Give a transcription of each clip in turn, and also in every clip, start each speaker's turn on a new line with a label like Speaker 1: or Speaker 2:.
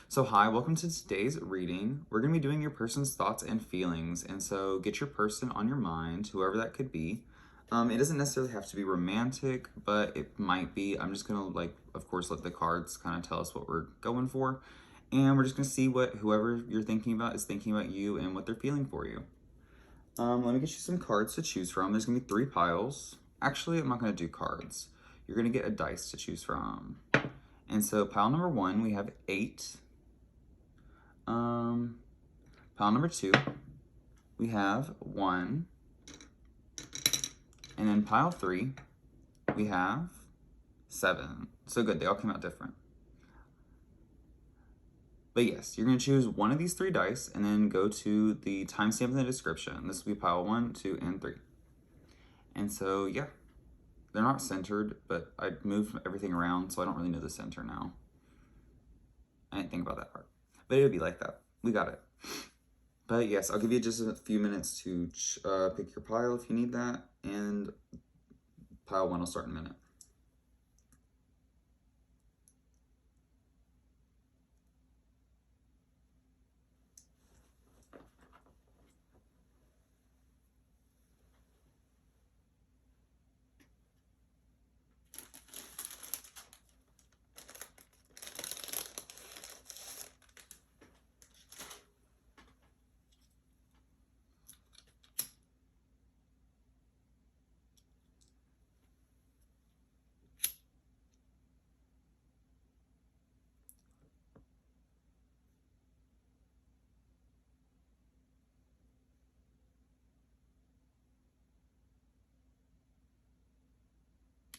Speaker 1: So hi, welcome to today's reading. We're going to be doing your person's thoughts and feelings, and so get your person on your mind, whoever that could be. It doesn't necessarily have to be romantic, but it might be. I'm just going to, of course, let the cards kind of tell us what we're going for, and we're just going to see what whoever you're thinking about is thinking about you and what they're feeling for you. Let me get you some cards to choose from. There's going to be 3 piles. Actually, I'm not going to do cards. You're going to get a dice to choose from. And so pile number 1, we have 8. Pile number 2, we have 1. And then pile 3, we have 7. So good, they all came out different. But yes, you're going to choose one of these 3 dice and then go to the timestamp in the description. This will be pile 1, 2, and 3. And so, yeah, they're not centered, but I moved everything around, so I don't really know the center now. I didn't think about that part. But it would be like that. We got it. But yes, I'll give you just a few minutes to pick your pile if you need that, and pile 1 will start in a minute.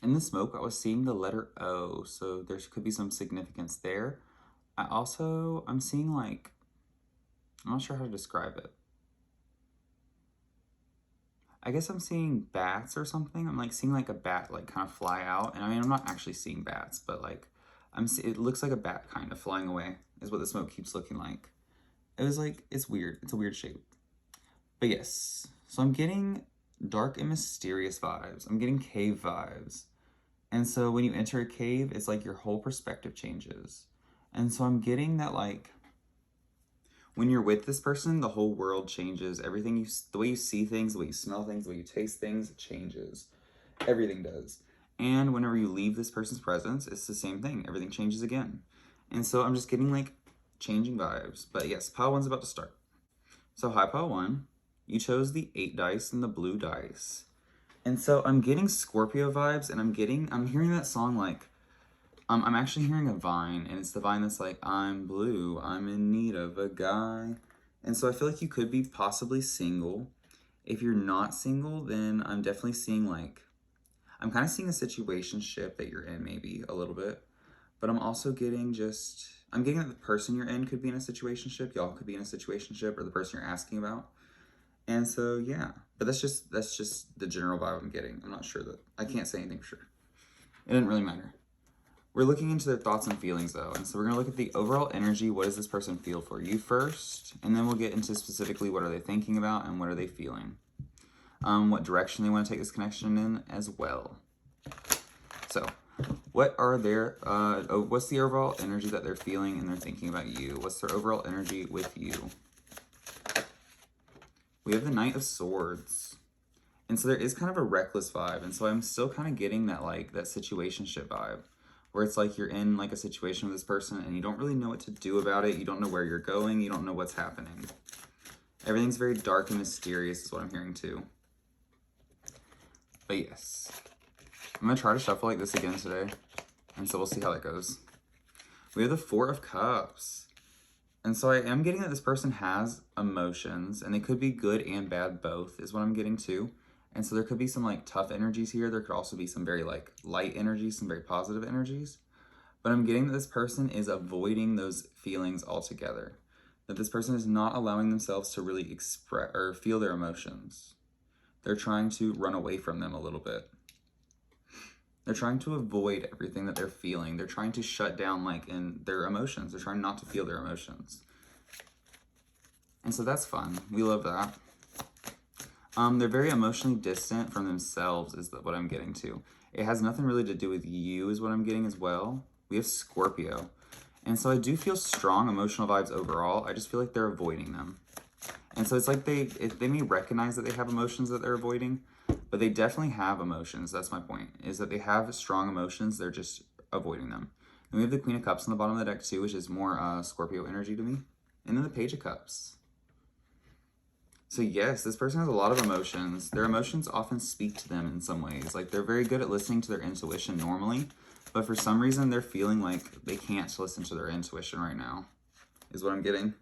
Speaker 1: In the smoke, I was seeing the letter O, so there could be some significance there. I'm seeing I'm not sure how to describe it. I guess I'm seeing bats or something. I'm seeing a bat kind of fly out, and I mean I'm not actually seeing bats, but it looks like a bat kind of flying away is what the smoke keeps looking like. It's weird. It's a weird shape. But yes, so I'm getting dark and mysterious vibes. I'm getting cave vibes. And so when you enter a cave, it's like your whole perspective changes. And so I'm getting that when you're with this person, the whole world changes. The way you see things, the way you smell things, the way you taste things changes. Everything does. And whenever you leave this person's presence, it's the same thing. Everything changes again. And so I'm just getting changing vibes. But yes, pile 1's about to start. So hi, pile 1. You chose the 8 dice and the blue dice. And so I'm getting Scorpio vibes, and I'm hearing that song I'm actually hearing a Vine, and it's the Vine that's I'm blue, I'm in need of a guy. And so I feel like you could be possibly single. If you're not single, then I'm definitely seeing I'm kind of seeing a situationship that you're in maybe a little bit. But I'm also getting I'm getting that the person you're in could be in a situationship, y'all could be in a situationship, or the person you're asking about. And so, yeah, but that's just the general vibe I'm getting. I'm not sure that I can't say anything for sure. It didn't really matter. We're looking into their thoughts and feelings though. And so we're gonna look at the overall energy. What does this person feel for you first? And then we'll get into specifically what are they thinking about and what are they feeling? What direction they want to take this connection in as well. So what's the overall energy that they're feeling and they're thinking about you? What's their overall energy with you? We have the Knight of Swords. And so there is kind of a reckless vibe. And so I'm still kind of getting that that situationship vibe where it's you're in a situation with this person and you don't really know what to do about it. You don't know where you're going. You don't know what's happening. Everything's very dark and mysterious is what I'm hearing too. But yes, I'm going to try to shuffle like this again today. And so we'll see how that goes. We have the 4 of Cups. And so I am getting that this person has emotions, and they could be good and bad both, is what I'm getting too. And so there could be some tough energies here. There could also be some very light energies, some very positive energies. But I'm getting that this person is avoiding those feelings altogether. That this person is not allowing themselves to really express or feel their emotions. They're trying to run away from them a little bit. They're trying to avoid everything that they're feeling. They're trying to shut down in their emotions. They're trying not to feel their emotions. And so that's fun. We love that. They're very emotionally distant from themselves is what I'm getting to. It has nothing really to do with you is what I'm getting as well. We have Scorpio. And so I do feel strong emotional vibes overall. I just feel like they're avoiding them. And so it's like they may recognize that they have emotions that they're avoiding, but they definitely have emotions. That's my point, is that they have strong emotions. They're just avoiding them. And we have the Queen of Cups on the bottom of the deck too, which is more Scorpio energy to me. And then the Page of Cups. So yes, this person has a lot of emotions. Their emotions often speak to them in some ways. Like they're very good at listening to their intuition normally, but for some reason they're feeling like they can't listen to their intuition right now, is what I'm getting.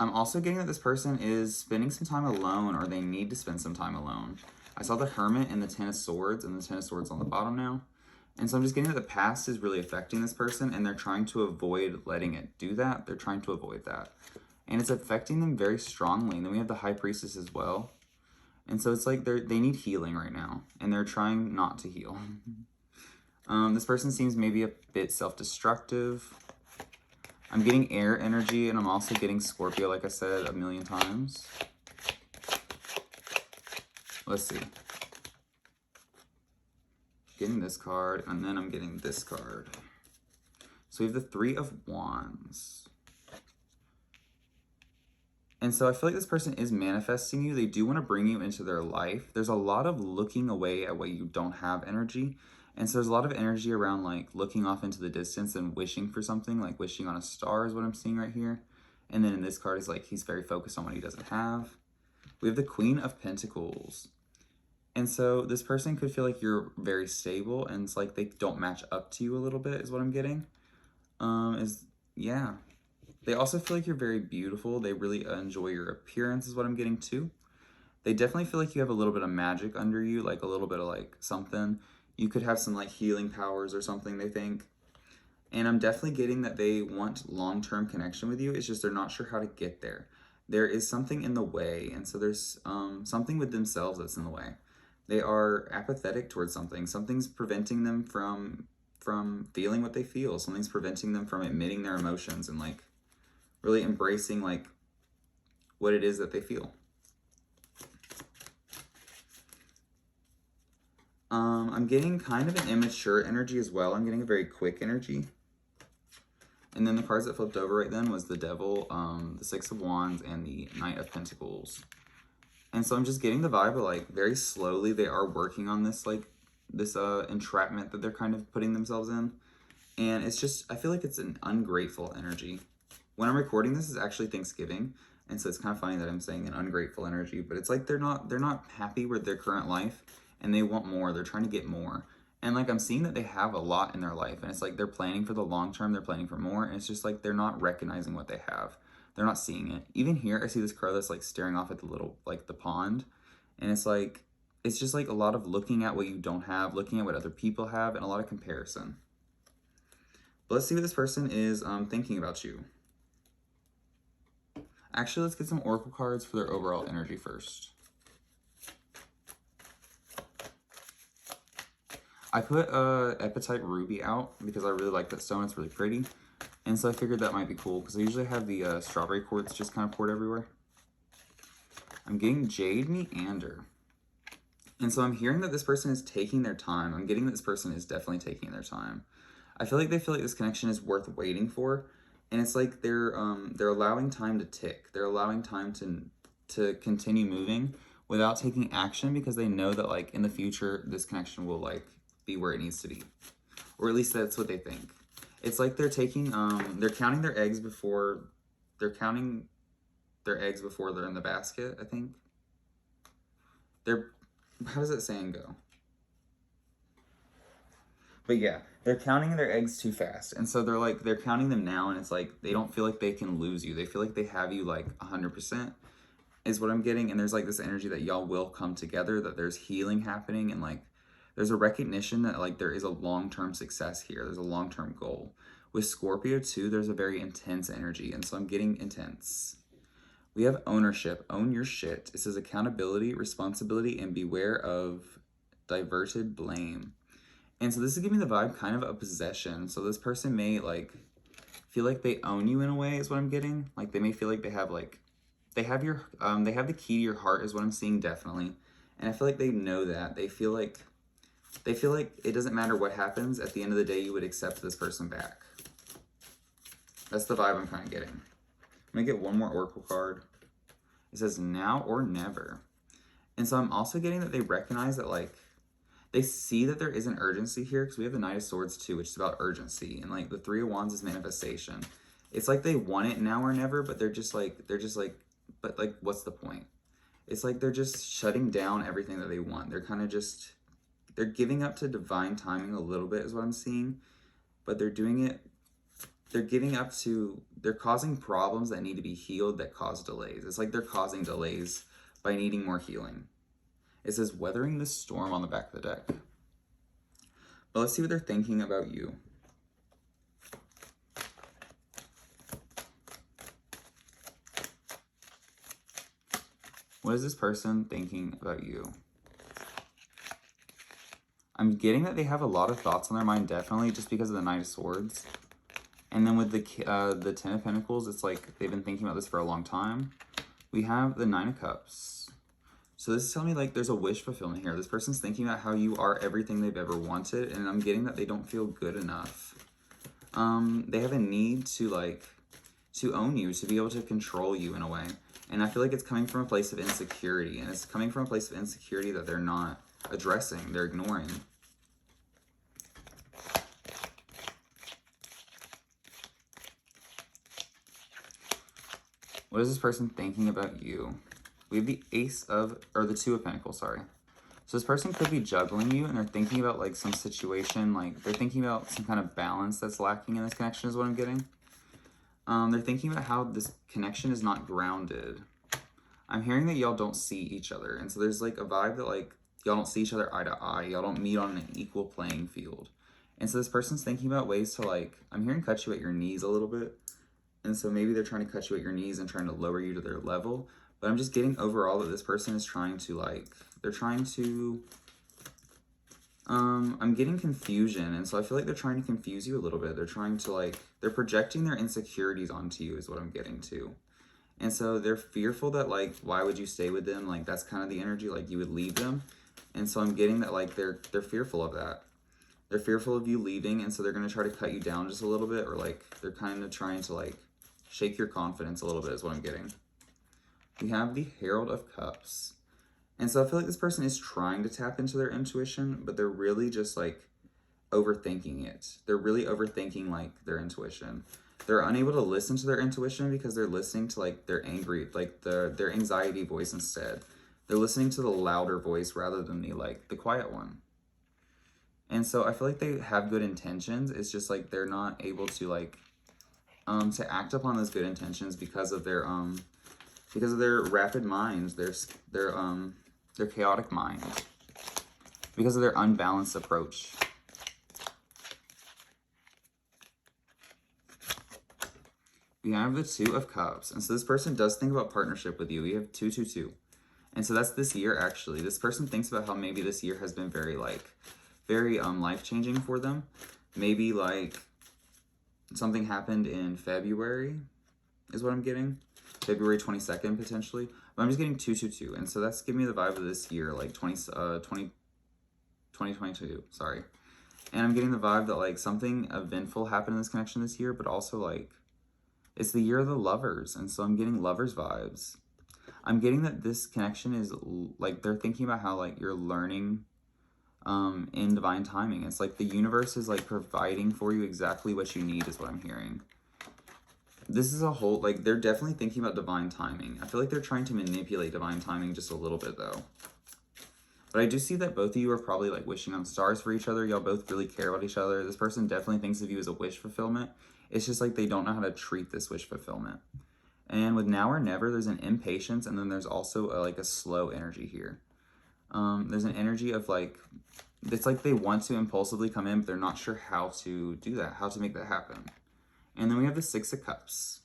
Speaker 1: I'm also getting that this person is spending some time alone, or they need to spend some time alone. I saw the Hermit and the Ten of Swords, and the Ten of Swords on the bottom now. And so I'm just getting that the past is really affecting this person, and they're trying to avoid letting it do that. They're trying to avoid that. And it's affecting them very strongly. And then we have the High Priestess as well. And so it's like they need healing right now, and they're trying not to heal. This person seems maybe a bit self-destructive. I'm getting air energy, and I'm also getting Scorpio, like I said a million times. Let's see. Getting this card, and then I'm getting this card. So we have the Three of Wands. And so I feel like this person is manifesting you. They do want to bring you into their life. There's a lot of looking away at what you don't have energy. And so there's a lot of energy around like looking off into the distance and wishing for something, like wishing on a star is what I'm seeing right here. And then in this card is like he's very focused on what he doesn't have. We have the Queen of Pentacles. And so this person could feel like you're very stable, and it's like they don't match up to you a little bit is what I'm getting. Yeah. They also feel like you're very beautiful. They really enjoy your appearance is what I'm getting too. They definitely feel like you have a little bit of magic under you, like a little bit of like something. You could have some like healing powers or something, they think. And I'm definitely getting that they want long-term connection with you. It's just they're not sure how to get there. There is something in the way. And so there's something with themselves that's in the way. They are apathetic towards something. Something's preventing them from feeling what they feel. Something's preventing them from admitting their emotions and like really embracing like what it is that they feel. I'm getting kind of an immature energy as well. I'm getting a very quick energy. And then the cards that flipped over right then was the Devil, the Six of Wands, and the Knight of Pentacles. And so I'm just getting the vibe of like very slowly they are working on this like this entrapment that they're kind of putting themselves in. And it's just, I feel like it's an ungrateful energy. When I'm recording this is actually Thanksgiving, and so it's kind of funny that I'm saying an ungrateful energy, but it's like they're not happy with their current life, and they want more. They're trying to get more. And like I'm seeing that they have a lot in their life, and it's like they're planning for the long term, they're planning for more, and it's just like they're not recognizing what they have. They're not seeing it. Even here, I see this card that's like staring off at the little, like the pond, and it's like, it's just like a lot of looking at what you don't have, looking at what other people have, and a lot of comparison. But let's see what this person is thinking about you. Actually, let's get some oracle cards for their overall energy first. I put Epitite Ruby out because I really like that stone. It's really pretty. And so I figured that might be cool because I usually have the strawberry quartz just kind of poured everywhere. I'm getting Jade Meander. And so I'm hearing that this person is taking their time. I'm getting that this person is definitely taking their time. I feel like they feel like this connection is worth waiting for. And it's like they're allowing time to tick. They're allowing time to continue moving without taking action because they know that like in the future this connection will like be where it needs to be. Or at least that's what they think. It's like they're taking they're counting their eggs before they're in the basket, I think. How does that saying go? But yeah, they're counting their eggs too fast. And so they're counting them now, and it's like they don't feel like they can lose you. They feel like they have you like 100% is what I'm getting. And there's like this energy that y'all will come together, that there's healing happening, and like there's a recognition that like there is a long-term success here. There's a long-term goal. With Scorpio too, there's a very intense energy. And so I'm getting intense. We have ownership, own your shit. It says accountability, responsibility, and beware of diverted blame. And so this is giving the vibe kind of a possession. So this person may like feel like they own you in a way is what I'm getting. Like they may feel like they have the key to your heart is what I'm seeing definitely. And I feel like they know that. They feel like They feel like it doesn't matter what happens. At the end of the day, you would accept this person back. That's the vibe I'm kind of getting. I'm going to get one more oracle card. It says now or never. And so I'm also getting that they recognize that, like, they see that there is an urgency here, because we have the Knight of Swords too, which is about urgency. And like the Three of Wands is manifestation. It's like they want it now or never, but they're just like, but like, what's the point? It's like they're just shutting down everything that they want. They're kind of just, they're giving up to divine timing a little bit is what I'm seeing. But they're doing it, they're giving up to, they're causing problems that need to be healed that cause delays. It's like they're causing delays by needing more healing. It says weathering the storm on the back of the deck. But let's see what they're thinking about you. What is this person thinking about you? I'm getting that they have a lot of thoughts on their mind, definitely, just because of the Knight of Swords. And then with the Ten of Pentacles, it's like they've been thinking about this for a long time. We have the Nine of Cups. So this is telling me like there's a wish fulfillment here. This person's thinking about how you are everything they've ever wanted, and I'm getting that they don't feel good enough. They have a need to own you, to be able to control you in a way. And I feel like it's coming from a place of insecurity, and it's coming from a place of insecurity that they're not addressing, they're ignoring. What is this person thinking about you? We have the the Two of Pentacles, sorry. So this person could be juggling you, and they're thinking about like some situation, like they're thinking about some kind of balance that's lacking in this connection is what I'm getting. They're thinking about how this connection is not grounded. I'm hearing that y'all don't see each other. And so there's like a vibe that like y'all don't see each other eye to eye. Y'all don't meet on an equal playing field. And so this person's thinking about ways to like, I'm hearing cut you at your knees a little bit. And so maybe they're trying to cut you at your knees and trying to lower you to their level. But I'm just getting overall that this person is trying to like, they're trying to, I'm getting confusion. And so I feel like they're trying to confuse you a little bit. They're trying to like, they're projecting their insecurities onto you is what I'm getting to. And so they're fearful that like, why would you stay with them? Like that's kind of the energy, like you would leave them. And so I'm getting that like, they're fearful of that. They're fearful of you leaving. And so they're going to try to cut you down just a little bit, or like, they're kind of trying to like shake your confidence a little bit is what I'm getting. We have the Herald of Cups. And so I feel like this person is trying to tap into their intuition, but they're really just like overthinking it. They're really overthinking like their intuition. They're unable to listen to their intuition because they're listening to like their angry, like their anxiety voice instead. They're listening to the louder voice rather than the quiet one. And so I feel like they have good intentions. It's just like they're not able to like to act upon those good intentions because of their rapid minds, their chaotic mind, because of their unbalanced approach. We have the Two of Cups, and so this person does think about partnership with you. We have 222, and so that's this year actually. This person thinks about how maybe this year has been very life-changing for them. Maybe like something happened in February is what I'm getting. February 22nd potentially. But I'm just getting 222. And so that's giving me the vibe of this year, like 2022, sorry. And I'm getting the vibe that like something eventful happened in this connection this year, but also like it's the year of the lovers. And so I'm getting lovers vibes. I'm getting that this connection is like they're thinking about how like you're learning in divine timing. It's like the universe is like providing for you exactly what you need is what I'm hearing. This is a whole, like, they're definitely thinking about divine timing. I feel like they're trying to manipulate divine timing just a little bit, though. But I do see that both of you are probably, like, wishing on stars for each other. Y'all both really care about each other. This person definitely thinks of you as a wish fulfillment. It's just, like, they don't know how to treat this wish fulfillment. And with now or never, there's an impatience, and then there's also, a slow energy here. There's an energy of, like, it's like they want to impulsively come in, but they're not sure how to do that, how to make that happen. And then we have the Six of Cups.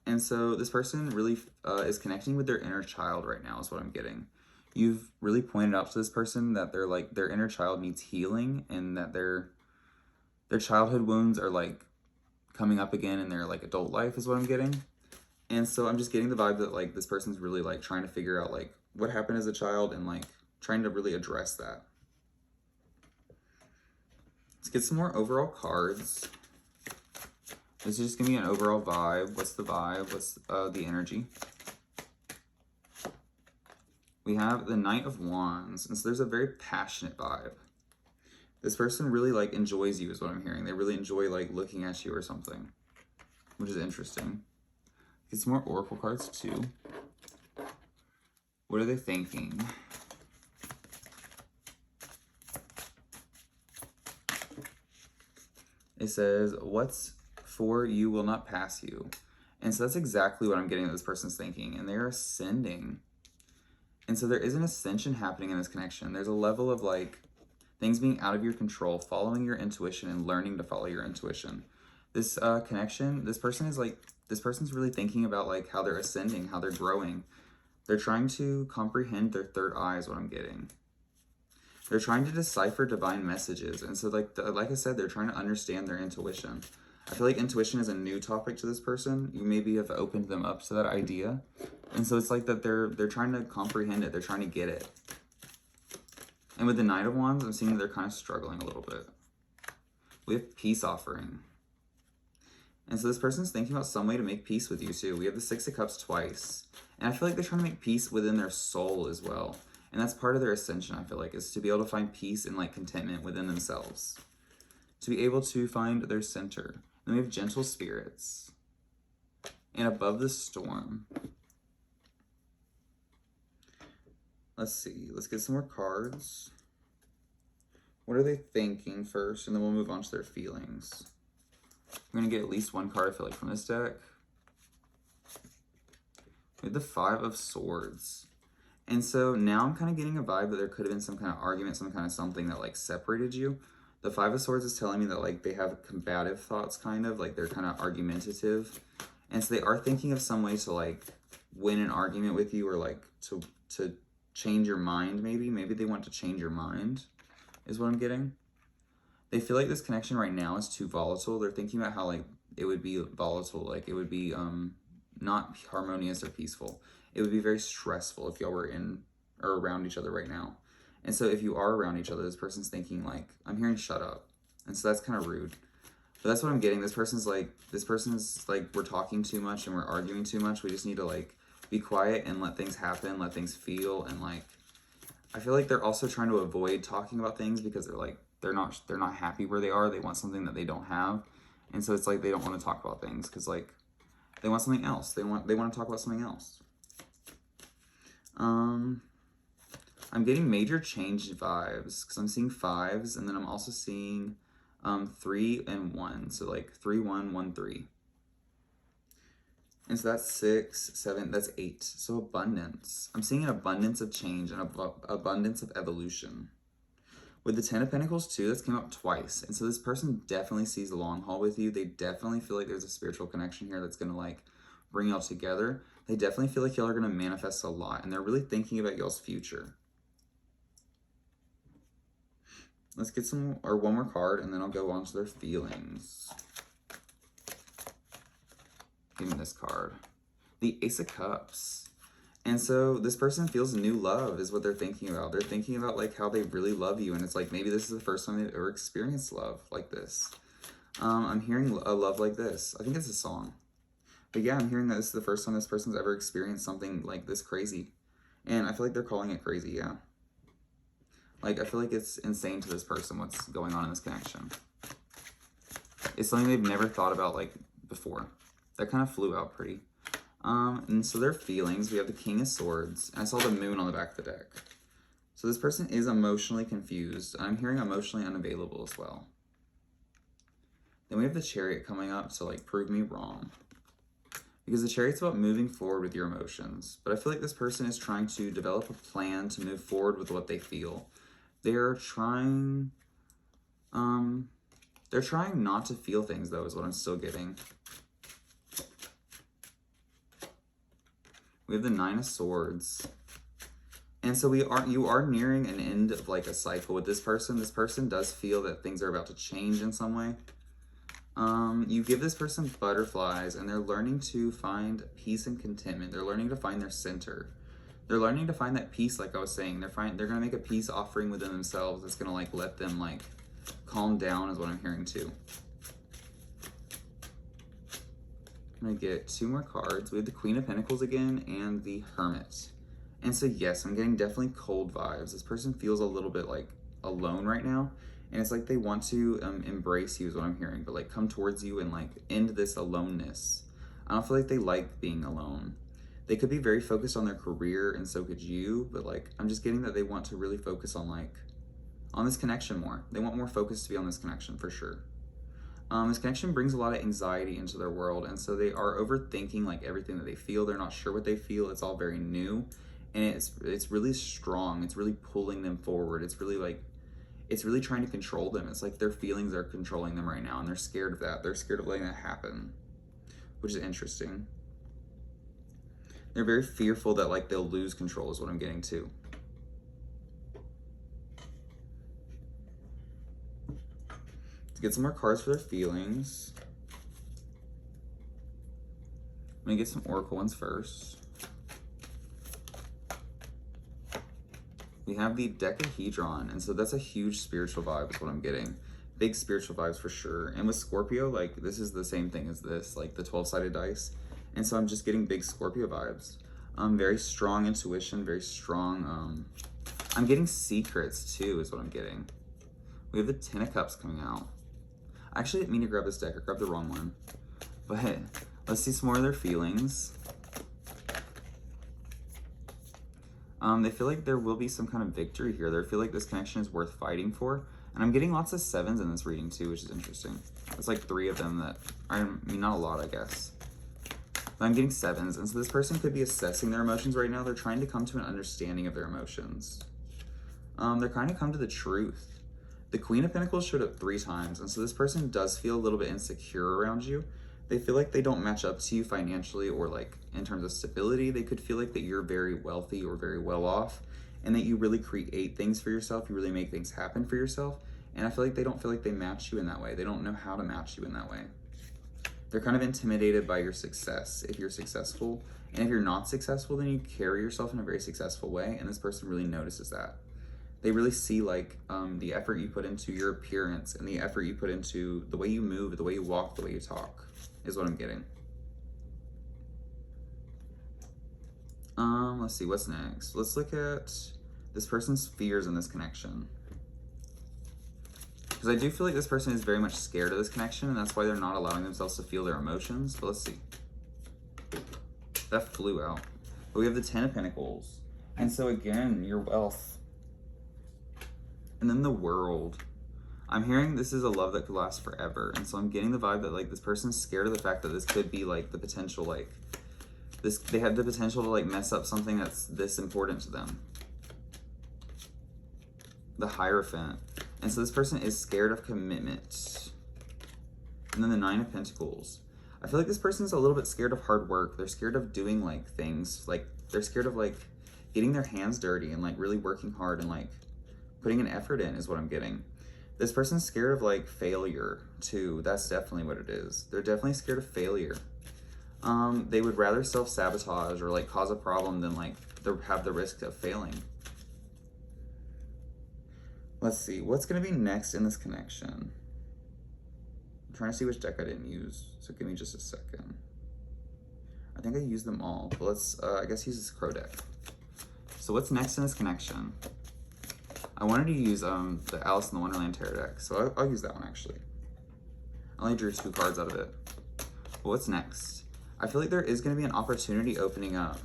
Speaker 1: And so this person really is connecting with their inner child right now is what I'm getting. You've really pointed out to this person that they're like their inner child needs healing, and that their childhood wounds are like coming up again in their like adult life is what I'm getting. And so I'm just getting the vibe that like this person's really like trying to figure out like what happened as a child and like trying to really address that. Let's get some more overall cards. This is just gonna be an overall vibe. What's the vibe? What's the energy? We have the Knight of Wands, and so there's a very passionate vibe. This person really like enjoys you is what I'm hearing. They really enjoy like looking at you or something, which is interesting. Get some more oracle cards too. What are they thinking? It says, what's for you will not pass you. And so that's exactly what I'm getting that this person's thinking. And they're ascending. And so there is an ascension happening in this connection. There's a level of like things being out of your control, following your intuition and learning to follow your intuition. This connection, this person's really thinking about like how they're ascending, how they're growing. They're trying to comprehend their third eye is what I'm getting. They're trying to decipher divine messages. And so like I said, they're trying to understand their intuition. I feel like intuition is a new topic to this person. You maybe have opened them up to that idea. And so it's like that they're trying to comprehend it. They're trying to get it. And with the Knight of Wands, I'm seeing that they're kind of struggling a little bit. We have peace offering. And so this person's thinking about some way to make peace with you too. We have the Six of Cups twice. And I feel like they're trying to make peace within their soul as well. And that's part of their ascension, I feel like, is to be able to find peace and like contentment within themselves. To be able to find their center. Then we have gentle spirits. And above the storm. Let's see. Let's get some more cards. What are they thinking first? And then we'll move on to their feelings. I'm going to get at least one card, I feel like, from this deck. We have the Five of Swords. And so now I'm kind of getting a vibe that there could have been some kind of argument, some kind of something that like separated you. The Five of Swords is telling me that like they have combative thoughts, kind of like they're kind of argumentative. And so they are thinking of some way to like win an argument with you, or like to change your mind maybe. Maybe they want to change your mind is what I'm getting. They feel like this connection right now is too volatile. They're thinking about how like it would be volatile, like it would be not harmonious or peaceful. It would be very stressful if y'all were in or around each other right now. And so if you are around each other, this person's thinking like, I'm hearing shut up. And so that's kind of rude. But that's what I'm getting. This person's like, we're talking too much and we're arguing too much. We just need to like be quiet and let things happen, let things feel. And like, I feel like they're also trying to avoid talking about things because they're not happy where they are. They want something that they don't have. And so it's like, they don't want to talk about things because like they want something else. They want to talk about something else. I'm getting major change vibes because I'm seeing fives, and then I'm also seeing 3 and 1. So like 3, 1, 1, 3. And so that's 6, 7, that's 8. So abundance. I'm seeing an abundance of change and abundance of evolution. With the 10 of Pentacles too, that's came up twice. And so this person definitely sees the long haul with you. They definitely feel like there's a spiritual connection here that's going to like bring y'all together. They definitely feel like y'all are going to manifest a lot. And they're really thinking about y'all's future. Let's get one more card, and then I'll go on to their feelings. Give me this card. The Ace of Cups. And so this person feels new love is what they're thinking about. They're thinking about like how they really love you. And it's like, maybe this is the first time they've ever experienced love like this. I'm hearing a love like this. I think it's a song. But yeah, I'm hearing that this is the first time this person's ever experienced something like this crazy. And I feel like they're calling it crazy, yeah. Like, I feel like it's insane to this person what's going on in this connection. It's something they've never thought about, like, before. That kind of flew out pretty. And so their feelings, we have the King of Swords. And I saw the moon on the back of the deck. So this person is emotionally confused. And I'm hearing emotionally unavailable as well. Then we have the Chariot coming up to, like, prove me wrong. Because the Chariot's about moving forward with your emotions. But I feel like this person is trying to develop a plan to move forward with what they feel. They're trying not to feel things, though, is what I'm still getting. We have the Nine of Swords. And so you are nearing an end of like a cycle with this person. This person does feel that things are about to change in some way. You give this person butterflies, and they're learning to find peace and contentment. They're learning to find their center. They're learning to find that peace, like I was saying. They're going to make a peace offering within themselves that's going to like let them like calm down is what I'm hearing too. I'm gonna get 2 more cards. We have the Queen of Pentacles again and the Hermit. And so yes, I'm getting definitely cold vibes. This person feels a little bit like alone right now. And it's like they want to embrace you is what I'm hearing, but like come towards you and like end this aloneness. I don't feel like they like being alone. They could be very focused on their career and so could you, but like I'm just getting that they want to really focus on like on this connection more. They want more focus to be on this connection for sure. This connection brings a lot of anxiety into their world, and so they are overthinking like everything that they feel. They're not sure what they feel. It's all very new, and it's really strong. It's really pulling them forward. It's really trying to control them. It's like their feelings are controlling them right now, and they're scared of that. They're scared of letting that happen, which is interesting. They're very fearful that like they'll lose control is what I'm getting too. Get some more cards for their feelings. I'm gonna get some oracle ones first. We have the Decahedron, and so that's a huge spiritual vibe is what I'm getting. Big spiritual vibes for sure. And with Scorpio, like this is the same thing as this, like the 12-sided dice. And so I'm just getting big Scorpio vibes. Very strong intuition, very strong. I'm getting secrets too is what I'm getting. We have the 10 of Cups coming out. I actually didn't mean to grab this deck. I grabbed the wrong one. But let's see some more of their feelings. They feel like there will be some kind of victory here. They feel like this connection is worth fighting for. And I'm getting lots of 7s in this reading too, which is interesting. It's like 3 of them that I mean, not a lot, I guess. But I'm getting 7s. And so this person could be assessing their emotions right now. They're trying to come to an understanding of their emotions. They're trying to come to the truth. The Queen of Pentacles showed up 3 times, and so this person does feel a little bit insecure around you. They feel like they don't match up to you financially or like in terms of stability. They could feel like that you're very wealthy or very well off and that you really create things for yourself. You really make things happen for yourself. And I feel like they don't feel like they match you in that way. They don't know how to match you in that way. They're kind of intimidated by your success if you're successful. And if you're not successful, then you carry yourself in a very successful way. And this person really notices that. They really see like the effort you put into your appearance and the effort you put into the way you move, the way you walk, the way you talk is what I'm getting. Let's see, what's next? Let's look at this person's fears in this connection. Because I do feel like this person is very much scared of this connection, and that's why they're not allowing themselves to feel their emotions. But let's see. That flew out. But we have the 10 of Pentacles. And so again, your wealth. And then the World. I'm hearing this is a love that could last forever. And so I'm getting the vibe that like this person's scared of the fact that this could be like the potential like this, they have the potential to like mess up something that's this important to them. The Hierophant. And so this person is scared of commitment. And then the 9 of Pentacles. I feel like this person's a little bit scared of hard work. They're scared of doing like things, like they're scared of like getting their hands dirty and like really working hard and like putting an effort in is what I'm getting. This person's scared of like failure too. That's definitely what it is. They're definitely scared of failure. They would rather self-sabotage or like cause a problem than like have the risk of failing. Let's see, what's gonna be next in this connection? I'm trying to see which deck I didn't use, so give me just a second. I think I used them all, but let's, I guess use this Crow deck. So what's next in this connection? I wanted to use the Alice in the Wonderland Tarot deck, so I'll use that one actually. I only drew 2 cards out of it. But what's next? I feel like there is gonna be an opportunity opening up.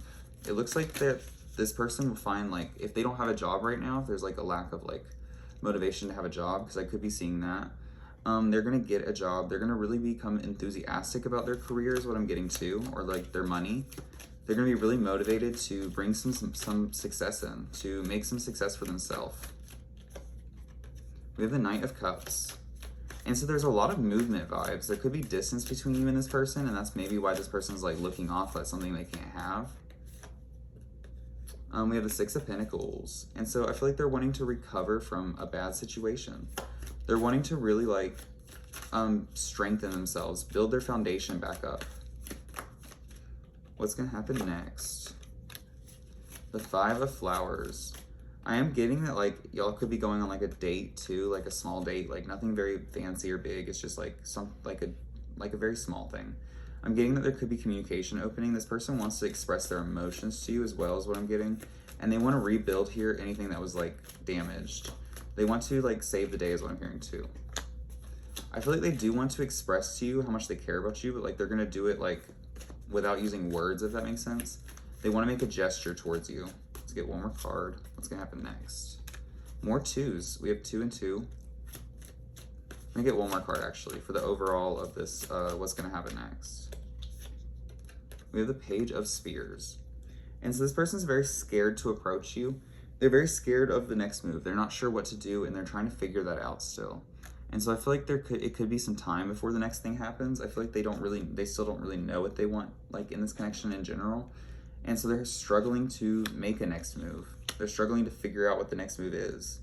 Speaker 1: It looks like that this person will find like, if they don't have a job right now, if there's like a lack of like motivation to have a job, because I could be seeing that. They're gonna get a job. They're gonna really become enthusiastic about their career is what I'm getting to, or like their money. They're gonna be really motivated to bring some success in, to make some success for themselves. We have the Knight of Cups. And so there's a lot of movement vibes. There could be distance between you and this person, and that's maybe why this person's like looking off at something they can't have. We have the 6 of Pentacles. And so I feel like they're wanting to recover from a bad situation. They're wanting to really like strengthen themselves, build their foundation back up. What's gonna happen next? The 5 of Flowers. I am getting that like y'all could be going on like a date too, like a small date, like nothing very fancy or big. It's just like like a very small thing. I'm getting that there could be communication opening. This person wants to express their emotions to you as well as what I'm getting. And they want to rebuild here anything that was like damaged. They want to like save the day is what I'm hearing too. I feel like they do want to express to you how much they care about you, but like they're gonna do it like without using words, if that makes sense. They want to make a gesture towards you. Let's get one more card. What's gonna happen next? More twos. We have 2 and 2. I'm gonna get one more card actually for the overall of this, what's gonna happen next. We have the Page of Spears. And so this person's very scared to approach you. They're very scared of the next move. They're not sure what to do and they're trying to figure that out still. And so I feel like it could be some time before the next thing happens. I feel like they still don't really know what they want like in this connection in general. And so they're struggling to make a next move. They're struggling to figure out what the next move is.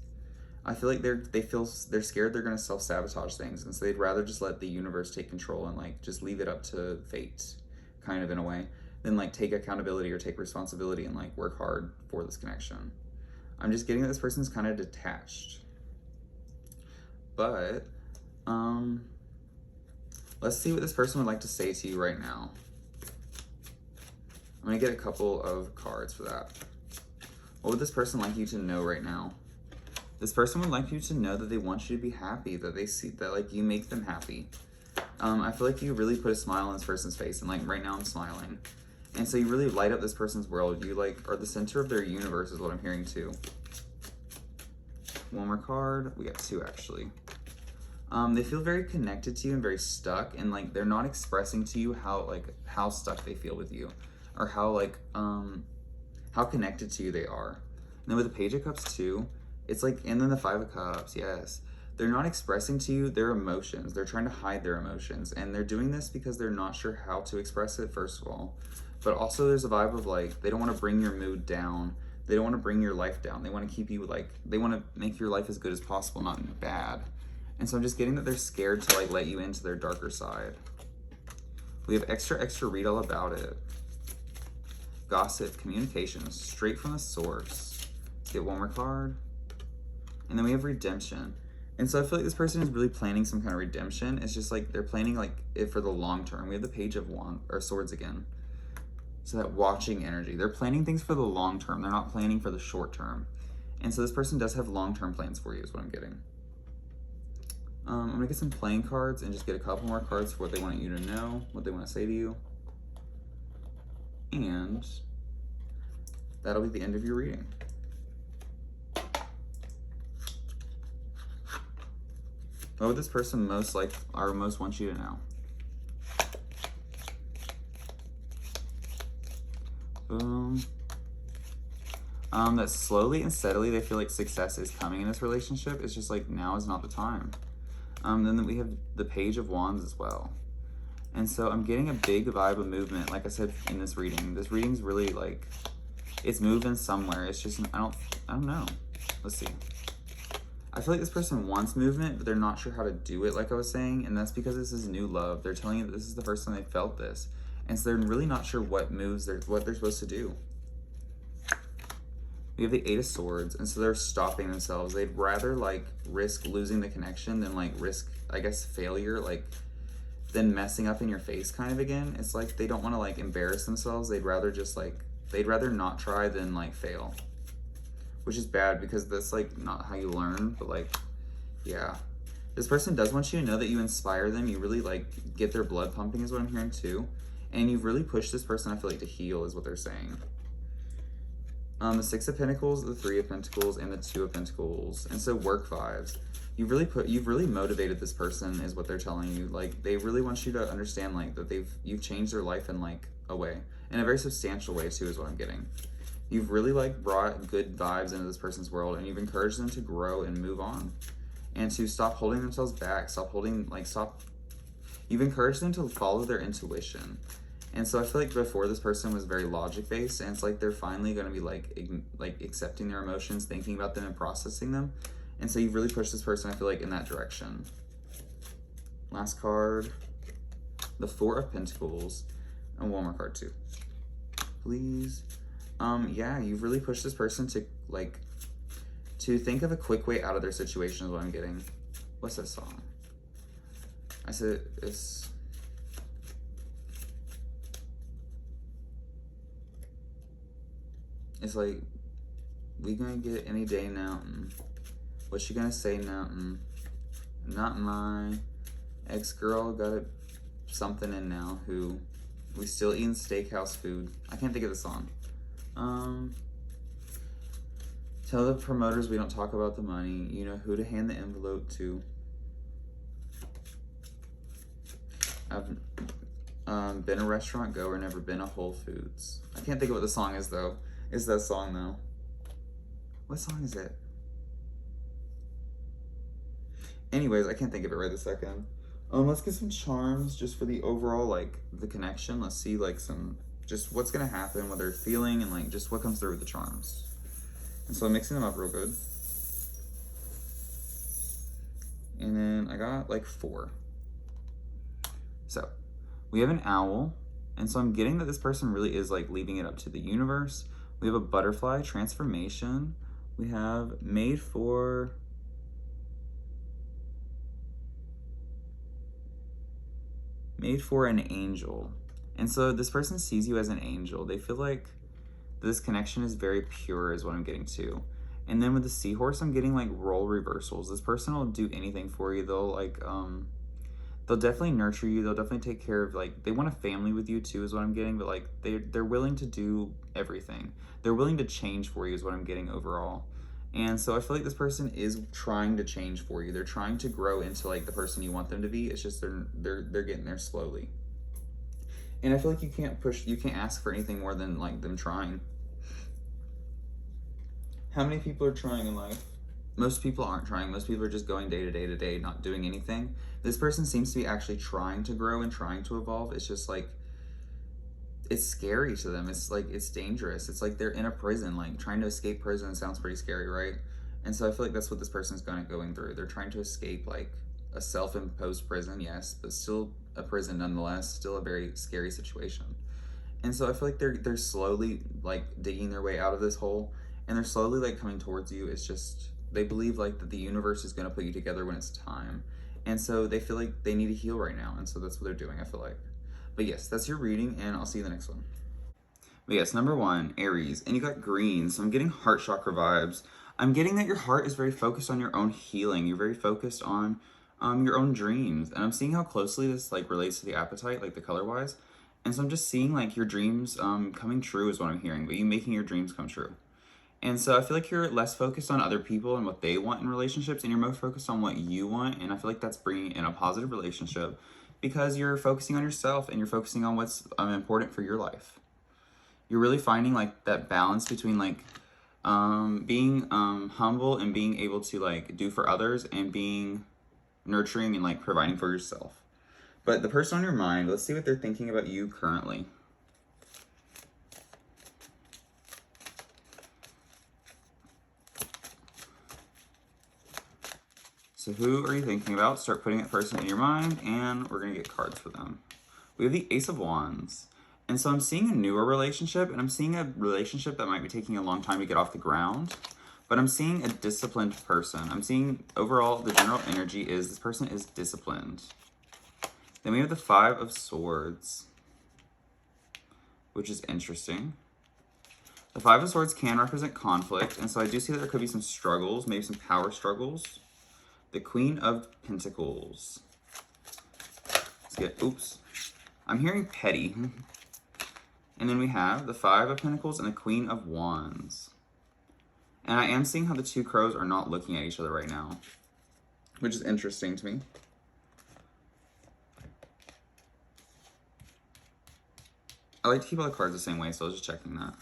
Speaker 1: I feel like they're scared they're gonna self-sabotage things, and so they'd rather just let the universe take control and like just leave it up to fate, kind of in a way, than like take accountability or take responsibility and like work hard for this connection. I'm just getting that this person's kind of detached. But let's see what this person would like to say to you right now. I'm gonna get a couple of cards for that. What would this person like you to know right now? This person would like you to know that they want you to be happy, that they see that like you make them happy. I feel like you really put a smile on this person's face, and like right now I'm smiling. And so you really light up this person's world. You like are the center of their universe is what I'm hearing too. One more card. We got 2 actually. They feel very connected to you and very stuck, and like they're not expressing to you how stuck they feel with you, or how connected to you they are. And then with the Page of Cups too, it's like, and then the 5 of Cups, yes. They're not expressing to you their emotions. They're trying to hide their emotions. And they're doing this because they're not sure how to express it, first of all. But also there's a vibe of like, they don't want to bring your mood down. They don't want to bring your life down. They want to keep you like, they want to make your life as good as possible, not bad. And so I'm just getting that they're scared to like let you into their darker side. We have extra read all about it. Gossip, communication, straight from the source. Let's get one more card. And then we have redemption. And so I feel like this person is really planning some kind of redemption. It's just like they're planning like it for the long term. We have the Page of Swords again. So that watching energy. They're planning things for the long term. They're not planning for the short term. And so this person does have long-term plans for you is what I'm getting. I'm gonna get some playing cards and just get a couple more cards for what they want you to know, what they want to say to you. And that'll be the end of your reading. What would this person most want you to know? Boom. That slowly and steadily they feel like success is coming in this relationship. It's just like now is not the time. Then we have the Page of Wands as well. And so I'm getting a big vibe of movement. Like I said in this reading's really like, it's moving somewhere. It's just, I don't know. Let's see. I feel like this person wants movement, but they're not sure how to do it, like I was saying, and that's because this is new love. They're telling you that this is the first time they felt this, and so they're really not sure what they're supposed to do. We have the 8 of Swords, and so they're stopping themselves. They'd rather like risk losing the connection than like risk, I guess, failure, like than messing up in your face kind of again. It's like they don't want to like embarrass themselves. They'd rather not try than like fail. Which is bad because that's like not how you learn, but like, yeah. This person does want you to know that you inspire them. You really like get their blood pumping is what I'm hearing too. And you've really pushed this person, I feel like, to heal is what they're saying. The 6 of Pentacles, the 3 of Pentacles, and the 2 of Pentacles. And so work vibes. You've really motivated this person is what they're telling you. Like they really want you to understand like that you've changed their life in like a way. In a very substantial way too is what I'm getting. You've really like brought good vibes into this person's world, and you've encouraged them to grow and move on and to stop holding themselves back, you've encouraged them to follow their intuition. And so I feel like before this person was very logic based, and it's like they're finally going to be like accepting their emotions, thinking about them and processing them. And so you've really pushed this person, I feel like, in that direction. Last card, the 4 of Pentacles, and one more card too, please. Yeah, you've really pushed this person to like to think of a quick way out of their situation is what I'm getting. What's that song? I said it's like, we gonna get any day now. What you gonna say now? Not my ex-girl got a something in now who we still eating steakhouse food. I can't think of the song. Tell the promoters we don't talk about the money. You know who to hand the envelope to. I've been a restaurant goer, never been a Whole Foods. I can't think of what the song is though. Is that song though? What song is it? Anyways, I can't think of it right this second. Let's get some charms just for the overall, like, the connection. Let's see, like, some, just what's gonna happen, what they're feeling, and, like, just what comes through with the charms. And so I'm mixing them up real good. And then I got, like, 4. So, we have an owl. And so I'm getting that this person really is, like, leaving it up to the universe. We have a butterfly, transformation. We have made for an angel. And so this person sees you as an angel. They feel like this connection is very pure is what I'm getting to. And then with the seahorse, I'm getting like role reversals. This person will do anything for you. They'll like, they'll definitely nurture you. They'll definitely take care of, like, they want a family with you too is what I'm getting. But like, they're willing to do everything. They're willing to change for you is what I'm getting overall. And so I feel like this person is trying to change for you. They're trying to grow into like the person you want them to be. It's just they're getting there slowly. And I feel like you can't ask for anything more than like them trying. How many people are trying in life? Most people aren't trying. Most people are just going day to day to day, not doing anything. This person seems to be actually trying to grow and trying to evolve. It's just like, it's scary to them. It's like, it's dangerous. It's like they're in a prison, like trying to escape prison sounds pretty scary, right? And so I feel like that's what this person's going through. They're trying to escape like a self-imposed prison, yes, but still a prison nonetheless, still a very scary situation. And so I feel like they're slowly like digging their way out of this hole, and they're slowly like coming towards you. It's just, they believe like that the universe is going to put you together when it's time. And so they feel like they need to heal right now. And so that's what they're doing, I feel like. But yes, that's your reading, and I'll see you in the next one. But yes, number 1, Aries, and you got green. So I'm getting heart chakra vibes. I'm getting that your heart is very focused on your own healing. You're very focused on your own dreams. And I'm seeing how closely this like relates to the appetite, like the color wise. And so I'm just seeing like your dreams coming true is what I'm hearing, but you making your dreams come true. And so I feel like you're less focused on other people and what they want in relationships, and you're more focused on what you want. And I feel like that's bringing in a positive relationship because you're focusing on yourself and you're focusing on what's important for your life. You're really finding like that balance between like being humble and being able to like do for others and being nurturing and like providing for yourself. But the person on your mind, let's see what they're thinking about you currently. So who are you thinking about? Start putting that person in your mind, and we're going to get cards for them. We have the Ace of Wands. And so I'm seeing a newer relationship, and I'm seeing a relationship that might be taking a long time to get off the ground. But I'm seeing a disciplined person. I'm seeing overall the general energy is this person is disciplined. Then we have the 5 of Swords, which is interesting. The 5 of Swords can represent conflict, and so I do see that there could be some struggles, maybe some power struggles. The Queen of Pentacles. Let's get, oops. I'm hearing petty. And then we have the 5 of Pentacles and the Queen of Wands. And I am seeing how the 2 crows are not looking at each other right now, which is interesting to me. I like to keep all the cards the same way, so I was just checking that.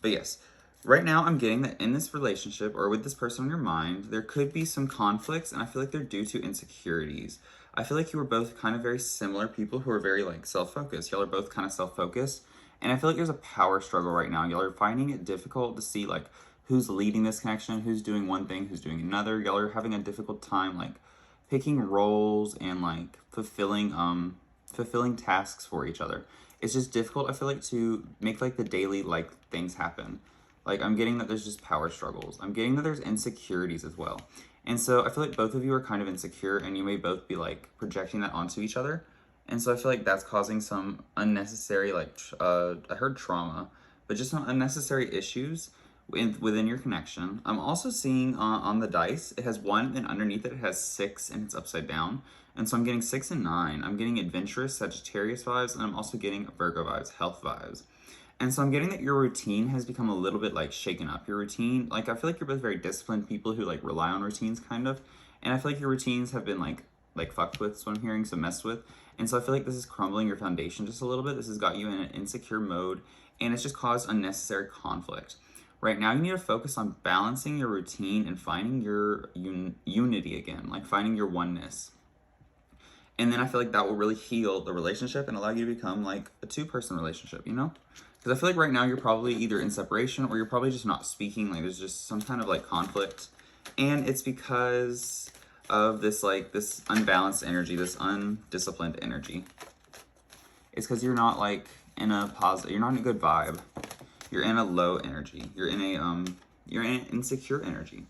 Speaker 1: But yes, right now I'm getting that in this relationship or with this person on your mind, there could be some conflicts, and I feel like they're due to insecurities. I feel like you were both kind of very similar people who are very like self-focused. Y'all are both kind of self-focused. And I feel like there's a power struggle right now. Y'all are finding it difficult to see like who's leading this connection, who's doing one thing, who's doing another. Y'all are having a difficult time like picking roles and like fulfilling tasks for each other. It's just difficult, I feel like, to make like the daily like things happen. Like, I'm getting that there's just power struggles. I'm getting that there's insecurities as well. And so I feel like both of you are kind of insecure, and you may both be like projecting that onto each other. And so I feel like that's causing some unnecessary, like, I heard trauma, but just some unnecessary issues within your connection. I'm also seeing on the dice, it has 1, and underneath it has 6, and it's upside down. And so I'm getting 6 and 9. I'm getting adventurous Sagittarius vibes, and I'm also getting Virgo vibes, health vibes. And so I'm getting that your routine has become a little bit like shaken up. Your routine, like, I feel like you're both very disciplined people who like rely on routines kind of. And I feel like your routines have been like fucked with, is what I'm hearing, so messed with. And so I feel like this is crumbling your foundation just a little bit. This has got you in an insecure mode, and it's just caused unnecessary conflict. Right now, you need to focus on balancing your routine and finding your unity again, like finding your oneness. And then I feel like that will really heal the relationship and allow you to become like a 2-person relationship, you know? Because I feel like right now you're probably either in separation or you're probably just not speaking. Like, there's just some kind of like conflict. And it's because of this like this unbalanced energy, this undisciplined energy. It's because you're not like in a positive, you're not in a good vibe. You're in a low energy. You're in an insecure energy.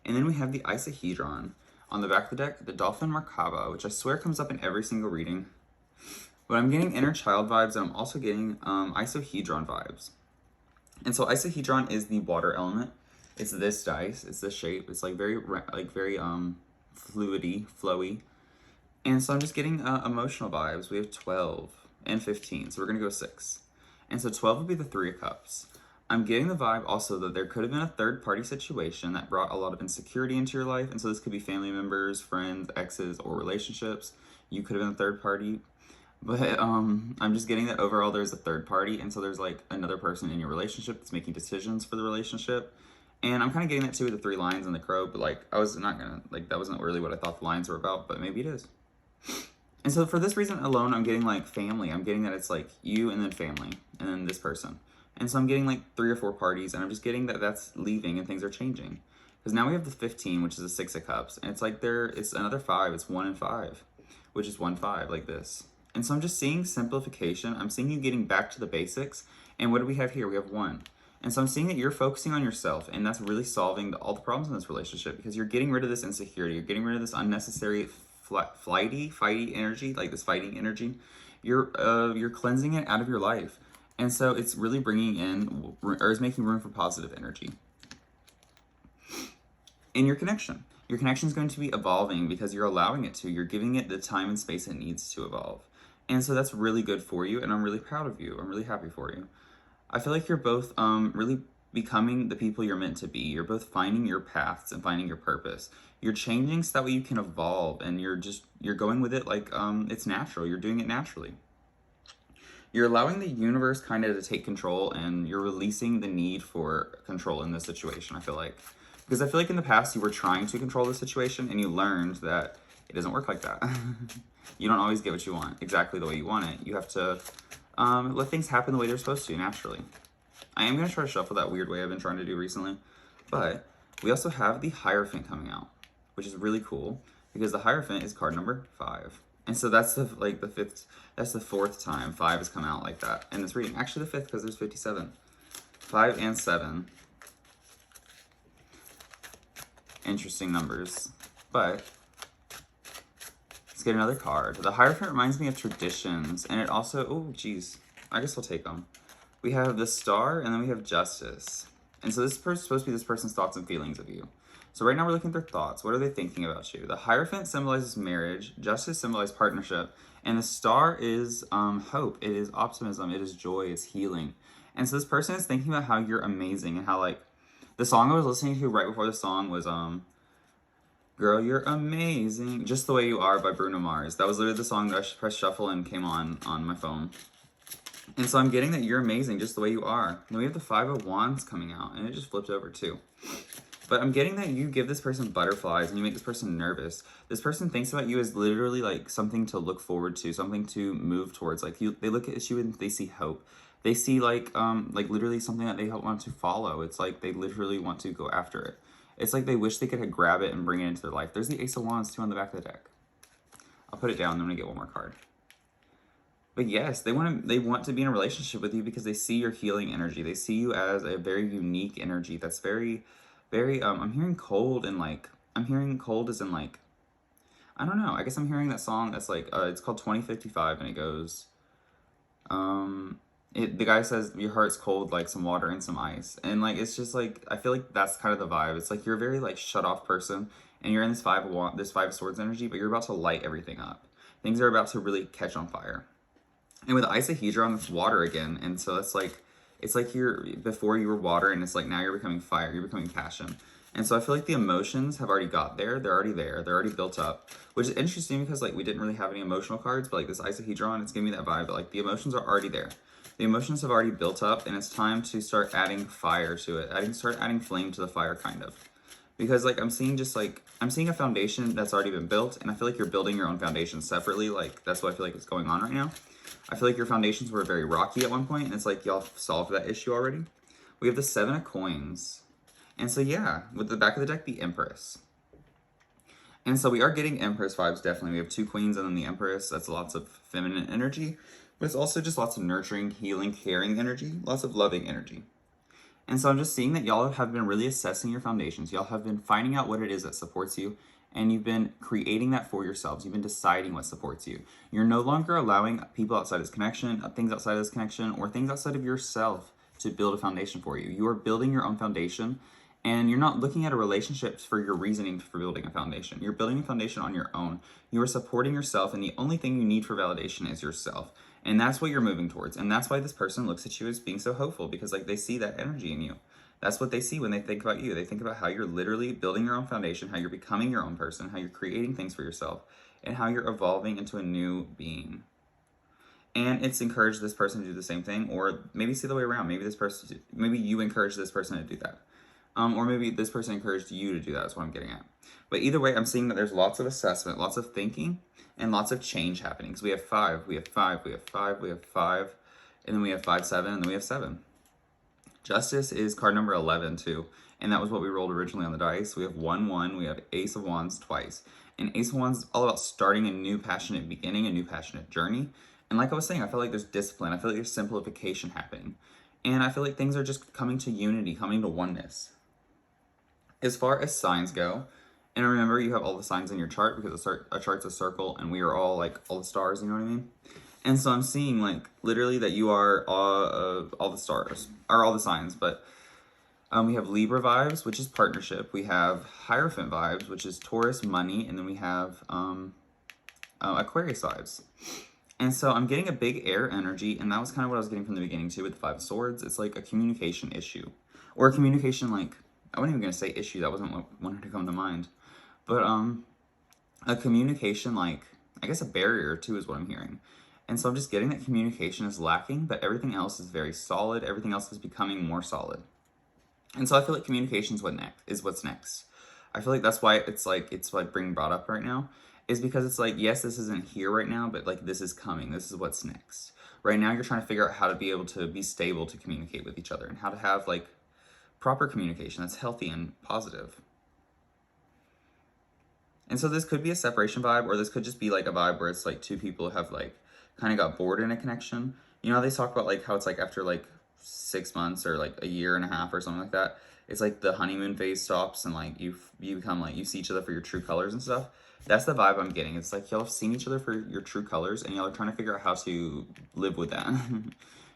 Speaker 1: And then we have the isohedron. On the back of the deck, the Dolphin Merkaba, which I swear comes up in every single reading. But I'm getting inner child vibes, and I'm also getting isohedron vibes. And so isohedron is the water element. It's this dice. It's this shape. It's like very fluidy, flowy. And so I'm just getting emotional vibes. We have 12 and 15, so we're going to go 6. And so 12 would be the 3 of Cups. I'm getting the vibe also that there could have been a third-party situation that brought a lot of insecurity into your life. And so this could be family members, friends, exes, or relationships. You could have been a third party. But I'm just getting that overall there's a third party. And so there's like another person in your relationship that's making decisions for the relationship. And I'm kind of getting that too with the 3 lions and the crow. But like, I was not going to, like, that wasn't really what I thought the lions were about. But maybe it is. And so for this reason alone, I'm getting like family. I'm getting that it's like you and then family and then this person. And so I'm getting like 3 or 4 parties, and I'm just getting that that's leaving and things are changing. Because now we have the 15, which is a 6 of Cups, and it's like it's another 5. It's 1 and 5, which is 1, 5, like this. And so I'm just seeing simplification. I'm seeing you getting back to the basics. And what do we have here? We have 1. And so I'm seeing that you're focusing on yourself, and that's really solving all the problems in this relationship, because you're getting rid of this insecurity. You're getting rid of this unnecessary fighty energy, like this fighting energy. You're cleansing it out of your life. And so it's really bringing in, or is making room for positive energy in your connection. Your connection is going to be evolving because you're allowing it to. You're giving it the time and space it needs to evolve. And so that's really good for you, and I'm really proud of you. I'm really happy for you. I feel like you're both really becoming the people you're meant to be. You're both finding your paths and finding your purpose. You're changing so that way you can evolve, and you're going with it like it's natural. You're doing it naturally. You're allowing the universe kind of to take control, and you're releasing the need for control in this situation, I feel like. Because I feel like in the past you were trying to control the situation, and you learned that it doesn't work like that. You don't always get what you want exactly the way you want it. You have to let things happen the way they're supposed to, naturally. I am going to try to shuffle that weird way I've been trying to do recently. But we also have the Hierophant coming out, which is really cool, because the Hierophant is card number 5. And so that's the 5th, that's the 4th time 5 has come out like that in this reading. Actually the 5th, because there's 57. 5 and 7. Interesting numbers. But let's get another card. The Hierophant reminds me of traditions, and it also, oh geez, I guess I'll take them. We have the Star, and then we have Justice. And so this is supposed to be this person's thoughts and feelings of you. So right now we're looking at their thoughts. What are they thinking about you? The Hierophant symbolizes marriage, Justice symbolizes partnership, and the Star is hope. It is optimism. It is joy. It's healing. And so this person is thinking about how you're amazing, and how, like, the song I was listening to right before the song was Girl, You're Amazing, Just the Way You Are by Bruno Mars. That was literally the song that I pressed shuffle and came on my phone. And so I'm getting that you're amazing just the way you are. Then we have the 5 of Wands coming out, and it just flipped over too. But I'm getting that you give this person butterflies, and you make this person nervous. This person thinks about you as literally like something to look forward to, something to move towards. Like they look at you and they see hope. They see like literally something that they want to follow. It's like they literally want to go after it. It's like they wish they could grab it and bring it into their life. There's the Ace of Wands too on the back of the deck. I'll put it down, then I'm gonna get one more card. But yes, they want to be in a relationship with you because they see your healing energy. They see you as a very unique energy that's very, very I'm hearing cold, and like I'm hearing cold as in like, I don't know. I guess I'm hearing that song that's like it's called 2055, and it goes the guy says your heart's cold like some water and some ice. And like it's just like I feel like that's kind of the vibe. It's like you're a very like shut off person, and you're in this five of swords energy, but you're about to light everything up. Things are about to really catch on fire. And with isahedron, it's water again, and so it's like you're before you were water, and it's like now you're becoming fire, you're becoming passion. And so I feel like the emotions have already got there, they're already there, they're already built up, which is interesting because like we didn't really have any emotional cards, but like this isahedron, it's giving me that vibe, but like the emotions are already there. The emotions have already built up, and it's time to start adding fire to it, start adding flame to the fire, kind of. Because like I'm seeing a foundation that's already been built, and I feel like you're building your own foundation separately. Like that's what I feel like is going on right now. I feel like your foundations were very rocky at one point, and it's like y'all solved that issue already. We have the 7 of coins. And so yeah, with the back of the deck, the Empress. And so we are getting Empress vibes, definitely. We have 2 queens and then the Empress. That's lots of feminine energy, but it's also just lots of nurturing, healing, caring energy, lots of loving energy. And so I'm just seeing that y'all have been really assessing your foundations. Y'all have been finding out what it is that supports you, and you've been creating that for yourselves. You've been deciding what supports you. You're no longer allowing people outside this connection, things outside of this connection, or things outside of yourself to build a foundation for you. You are building your own foundation, and you're not looking at a relationship for your reasoning for building a foundation. You're building a foundation on your own. You are supporting yourself, and the only thing you need for validation is yourself. And that's what you're moving towards. And that's why this person looks at you as being so hopeful, because like they see that energy in you. That's what they see when they think about you. They think about how you're literally building your own foundation, how you're becoming your own person, how you're creating things for yourself, and how you're evolving into a new being. And it's encouraged this person to do the same thing, or maybe it's the other way around. Maybe you encourage this person to do that. Or maybe this person encouraged you to do that. That's what I'm getting at. But either way, I'm seeing that there's lots of assessment, lots of thinking, and lots of change happening. Because we have 5, we have 5, we have 5, we have 5, and then we have 5, 7, and then we have 7. Justice is card number 11 too, and that was what we rolled originally on the dice. We have 1, 1, we have Ace of Wands twice. And Ace of Wands is all about starting a new passionate beginning, a new passionate journey. And like I was saying, I feel like there's discipline. I feel like there's simplification happening. And I feel like things are just coming to unity, coming to oneness. As far as signs go, and remember you have all the signs in your chart because a chart's a circle and we are all like all the stars, you know what I mean? And so I'm seeing like literally that you are all the stars, or all the signs, but we have Libra vibes, which is partnership. We have Hierophant vibes, which is Taurus, money, and then we have Aquarius vibes. And so I'm getting a big air energy, and that was kind of what I was getting from the beginning too with the 5 of Swords. It's like a communication issue, or a communication like, I wasn't even gonna say issue, that wasn't what wanted to come to mind. But a communication like, I guess a barrier too is what I'm hearing. And so I'm just getting that communication is lacking, but everything else is very solid. Everything else is becoming more solid. And so I feel like communication is what's next. I feel like that's why it's like being brought up right now, is because it's like, yes, this isn't here right now, but like this is coming. This is what's next. Right now you're trying to figure out how to be able to be stable to communicate with each other, and how to have like proper communication that's healthy and positive. And so this could be a separation vibe, or this could just be like a vibe where it's like 2 people have like kind of got bored in a connection. You know, they talk about like how it's like after like 6 months or like a year and a half or something like that, it's like the honeymoon phase stops, and like you become like, you see each other for your true colors and stuff. That's the vibe I'm getting. It's like y'all have seen each other for your true colors, and y'all are trying to figure out how to live with that.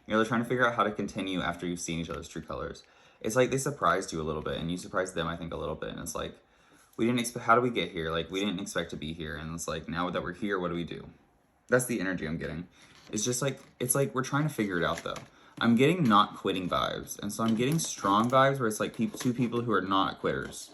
Speaker 1: Y'all are trying to figure out how to continue after you've seen each other's true colors. It's like they surprised you a little bit, and you surprised them, I think, a little bit. And it's like, we didn't expect, how do we get here? Like, we didn't expect to be here. And it's like, now that we're here, what do we do? That's the energy I'm getting. It's just like, it's like we're trying to figure it out though. I'm getting not quitting vibes. And so I'm getting strong vibes where it's like 2 people who are not quitters.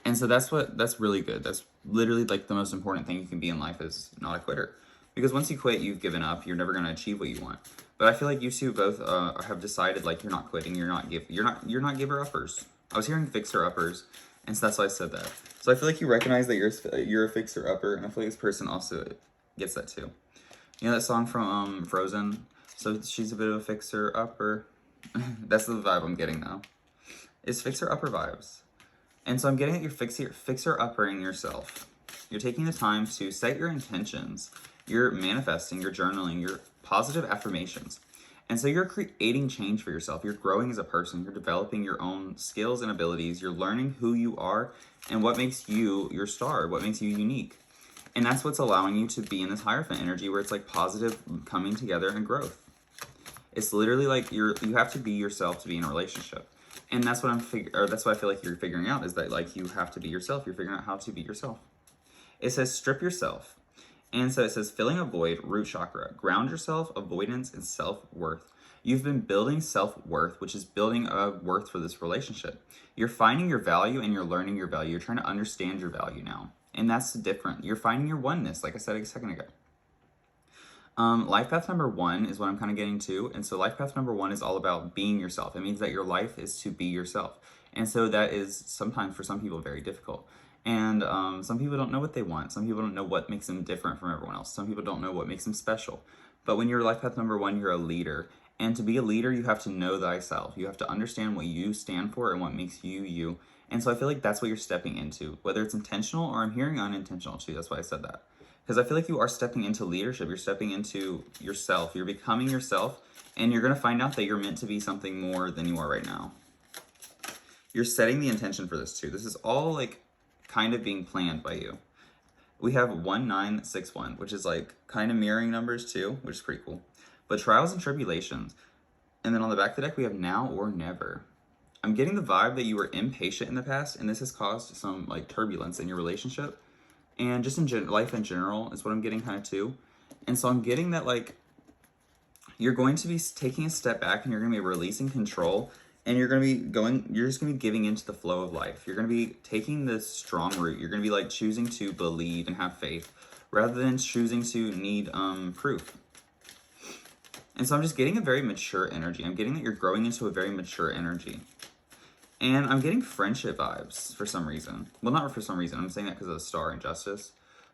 Speaker 1: And so that's really good. That's literally like the most important thing you can be in life, is not a quitter. Because once you quit, you've given up. You're never going to achieve what you want. But I feel like you 2 both have decided like you're not quitting. You're not giver uppers. I was hearing fixer uppers, and so that's why I said that. So I feel like you recognize that you're a fixer upper, and I feel like this person also gets that too. You know that song from Frozen? So she's a bit of a fixer upper. That's the vibe I'm getting though. It's fixer upper vibes. And so I'm getting that you're fixer uppering yourself. You're taking the time to set your intentions You're manifesting, you're journaling, you're positive affirmations. And so you're creating change for yourself. You're growing as a person. You're developing your own skills and abilities. You're learning who you are and what makes you your star, what makes you unique. And that's what's allowing you to be in this Hierophant energy where it's like positive coming together and growth. It's literally like you have to be yourself to be in a relationship. And that's what that's what I feel like you're figuring out, is that like you have to be yourself. You're figuring out how to be yourself. It says strip yourself. And so it says filling a void, root chakra, ground yourself, avoidance, and self-worth. You've been building self-worth, which is building a worth for this relationship. You're finding your value and you're learning your value. You're trying to understand your value now. And that's different. You're finding your oneness, like I said a second ago. Life path number 1 is what I'm kind of getting to. And so life path number 1 is all about being yourself. It means that your life is to be yourself. And so that is sometimes for some people very difficult. And some people don't know what they want. Some people don't know what makes them different from everyone else. Some people don't know what makes them special. But when you're life path number 1, you're a leader. And to be a leader, you have to know thyself. You have to understand what you stand for and what makes you, you. And so I feel like that's what you're stepping into, whether it's intentional or I'm hearing unintentional too. That's why I said that. Because I feel like you are stepping into leadership. You're stepping into yourself. You're becoming yourself. And you're going to find out that you're meant to be something more than you are right now. You're setting the intention for this too. This is all like kind of being planned by you. We have 1961, which is like kind of mirroring numbers too, which is pretty cool. But trials and tribulations. And then on the back of the deck, we have now or never. I'm getting the vibe that you were impatient in the past, and this has caused some like turbulence in your relationship. And just in life in general is what I'm getting kind of too. And so I'm getting that like you're going to be taking a step back and you're going to be releasing control. And you're just going to be giving into the flow of life. You're going to be taking this strong route. You're going to be like choosing to believe and have faith rather than choosing to need proof. And so I'm just getting a very mature energy. I'm getting that you're growing into a very mature energy. And I'm getting friendship vibes for some reason. Well, not for some reason. I'm saying that because of the star and justice.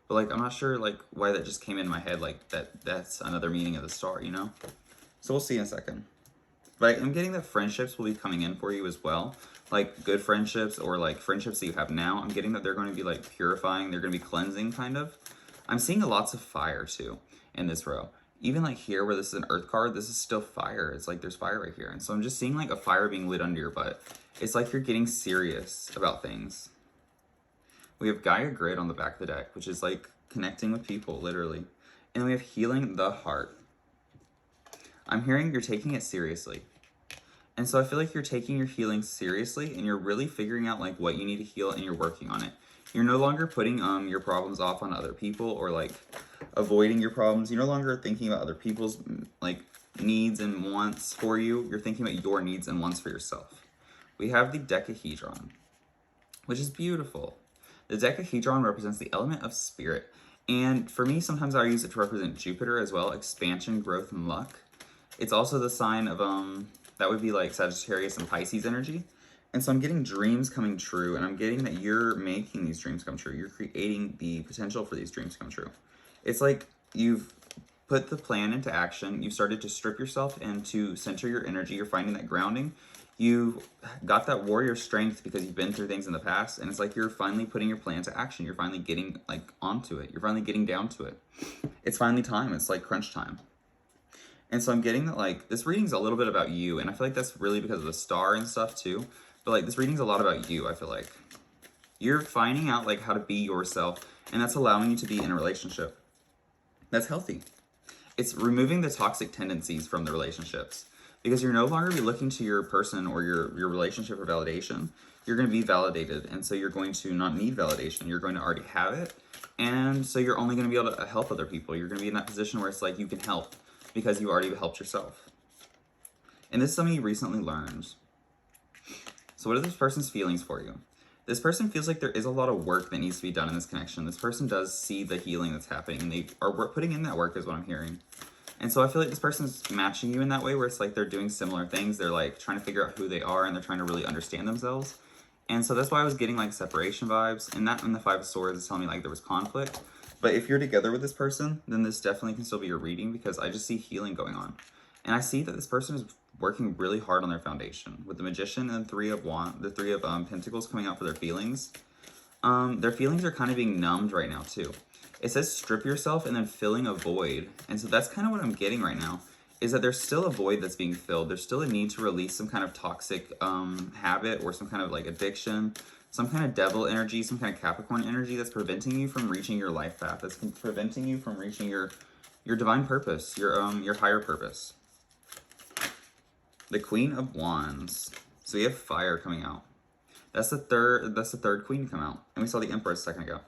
Speaker 1: But like, I'm not sure like why that just came in my head. Like that's another meaning of the star, you know? So we'll see in a second. But I'm getting that friendships will be coming in for you as well. Like good friendships or like friendships that you have now. I'm getting that they're going to be like purifying. They're going to be cleansing kind of. I'm seeing lots of fire too in this row. Even like here where this is an earth card, this is still fire. It's like there's fire right here. And so I'm just seeing like a fire being lit under your butt. It's like you're getting serious about things. We have Gaia Grid on the back of the deck, which is like connecting with people, literally. And we have healing the heart. I'm hearing you're taking it seriously. And so I feel like you're taking your healing seriously and you're really figuring out like what you need to heal and you're working on it. You're no longer putting your problems off on other people or like avoiding your problems. You're no longer thinking about other people's like needs and wants for you. You're thinking about your needs and wants for yourself. We have the Decahedron, which is beautiful. The Decahedron represents the element of spirit. And for me, sometimes I use it to represent Jupiter as well, expansion, growth, and luck. It's also the sign of, that would be like Sagittarius and Pisces energy. And so I'm getting dreams coming true, and I'm getting that you're making these dreams come true. You're creating the potential for these dreams to come true. It's like you've put the plan into action. You've started to strip yourself and to center your energy. You're finding that grounding. You've got that warrior strength because you've been through things in the past. And it's like you're finally putting your plan to action. You're finally getting like onto it. You're finally getting down to it. It's finally time. It's like crunch time. And so I'm getting that like this reading's a little bit about you, and I feel like that's really because of the star and stuff too. But like this reading's a lot about you, I feel like. You're finding out like how to be yourself, and that's allowing you to be in a relationship. That's healthy. It's removing the toxic tendencies from the relationships because you're no longer be looking to your person or your relationship for validation. You're going to be validated, and so you're going to not need validation. You're going to already have it, and so you're only going to be able to help other people. You're going to be in that position where it's like you can help because you already helped yourself. And this is something you recently learned. So what are this person's feelings for you? This person feels like there is a lot of work that needs to be done in this connection. This person does see the healing that's happening, and they are putting in that work is what I'm hearing. And so I feel like this person's matching you in that way where it's like they're doing similar things. They're like trying to figure out who they are, and they're trying to really understand themselves. And so that's why I was getting like separation vibes. And that in the Five of Swords is telling me like there was conflict. But if you're together with this person, then this definitely can still be your reading because I just see healing going on. And I see that this person is working really hard on their foundation. With the Magician and the Three of Pentacles coming out for their feelings. Their feelings are kind of being numbed right now too. It says strip yourself and then filling a void. And so that's kind of what I'm getting right now, is that there's still a void that's being filled. There's still a need to release some kind of toxic habit or some kind of like addiction, some kind of devil energy, some kind of Capricorn energy that's preventing you from reaching your life path, that's preventing you from reaching your divine purpose, your higher purpose. The Queen of Wands. So we have fire coming out. That's the third queen to come out. And we saw the Emperor a second ago.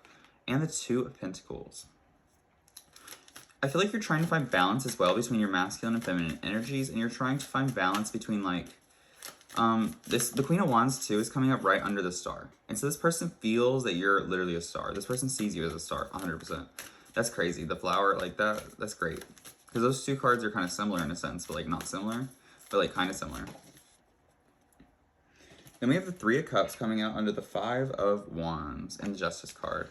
Speaker 1: And the Two of Pentacles. I feel like you're trying to find balance as well between your masculine and feminine energies, and you're trying to find balance between like the Queen of Wands too is coming up right under the star. And so this person feels that you're literally a star. This person sees you as a star, 100%. That's crazy. The flower, like that's great. Because those two cards are kind of similar in a sense, but like not similar, but like kind of similar. Then we have the Three of Cups coming out under the Five of Wands and the Justice card.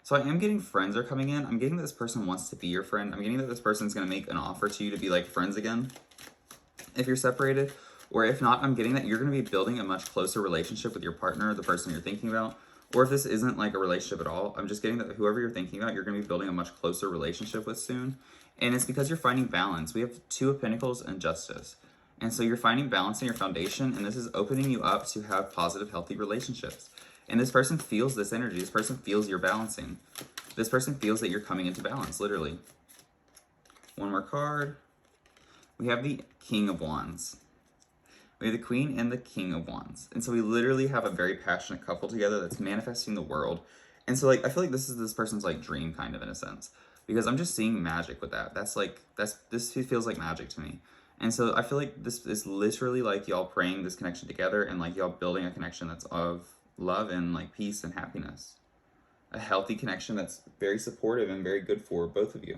Speaker 1: So I am getting friends are coming in. I'm getting that this person wants to be your friend. I'm getting that this person's going to make an offer to you to be like friends again if you're separated. Or if not, I'm getting that you're going to be building a much closer relationship with your partner, the person you're thinking about. Or if this isn't like a relationship at all, I'm just getting that whoever you're thinking about, you're going to be building a much closer relationship with soon. And it's because you're finding balance. We have Two of Pentacles and Justice. And so you're finding balance in your foundation, and this is opening you up to have positive, healthy relationships. And this person feels this energy. This person feels you're balancing. This person feels that you're coming into balance, literally. One more card. We have the King of Wands. We have the Queen and the King of Wands. And so we literally have a very passionate couple together that's manifesting the world. And so like I feel like this is this person's like dream kind of in a sense. Because I'm just seeing magic with that. This feels like magic to me. And so I feel like this is literally like y'all praying this connection together and like y'all building a connection that's of love and like peace and happiness. A healthy connection that's very supportive and very good for both of you.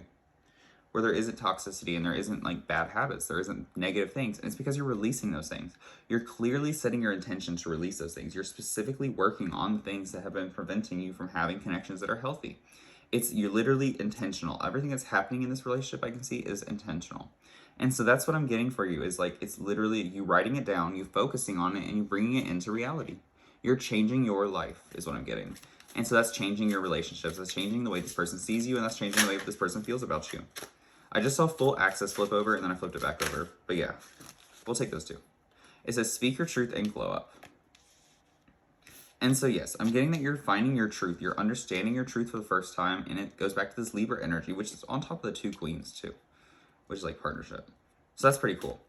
Speaker 1: Where there isn't toxicity and there isn't like bad habits, there isn't negative things. And it's because you're releasing those things. You're clearly setting your intention to release those things. You're specifically working on the things that have been preventing you from having connections that are healthy. You're literally intentional. Everything that's happening in this relationship I can see is intentional. And so that's what I'm getting for you is like, it's literally you writing it down, you focusing on it, and you bringing it into reality. You're changing your life is what I'm getting. And so that's changing your relationships. That's changing the way this person sees you, and that's changing the way this person feels about you. I just saw full access flip over, and then I flipped it back over. But yeah, we'll take those two. It says, speak your truth and glow up. And so yes, I'm getting that you're finding your truth. You're understanding your truth for the first time, and it goes back to this Libra energy, which is on top of the two queens too, which is like partnership. So that's pretty cool.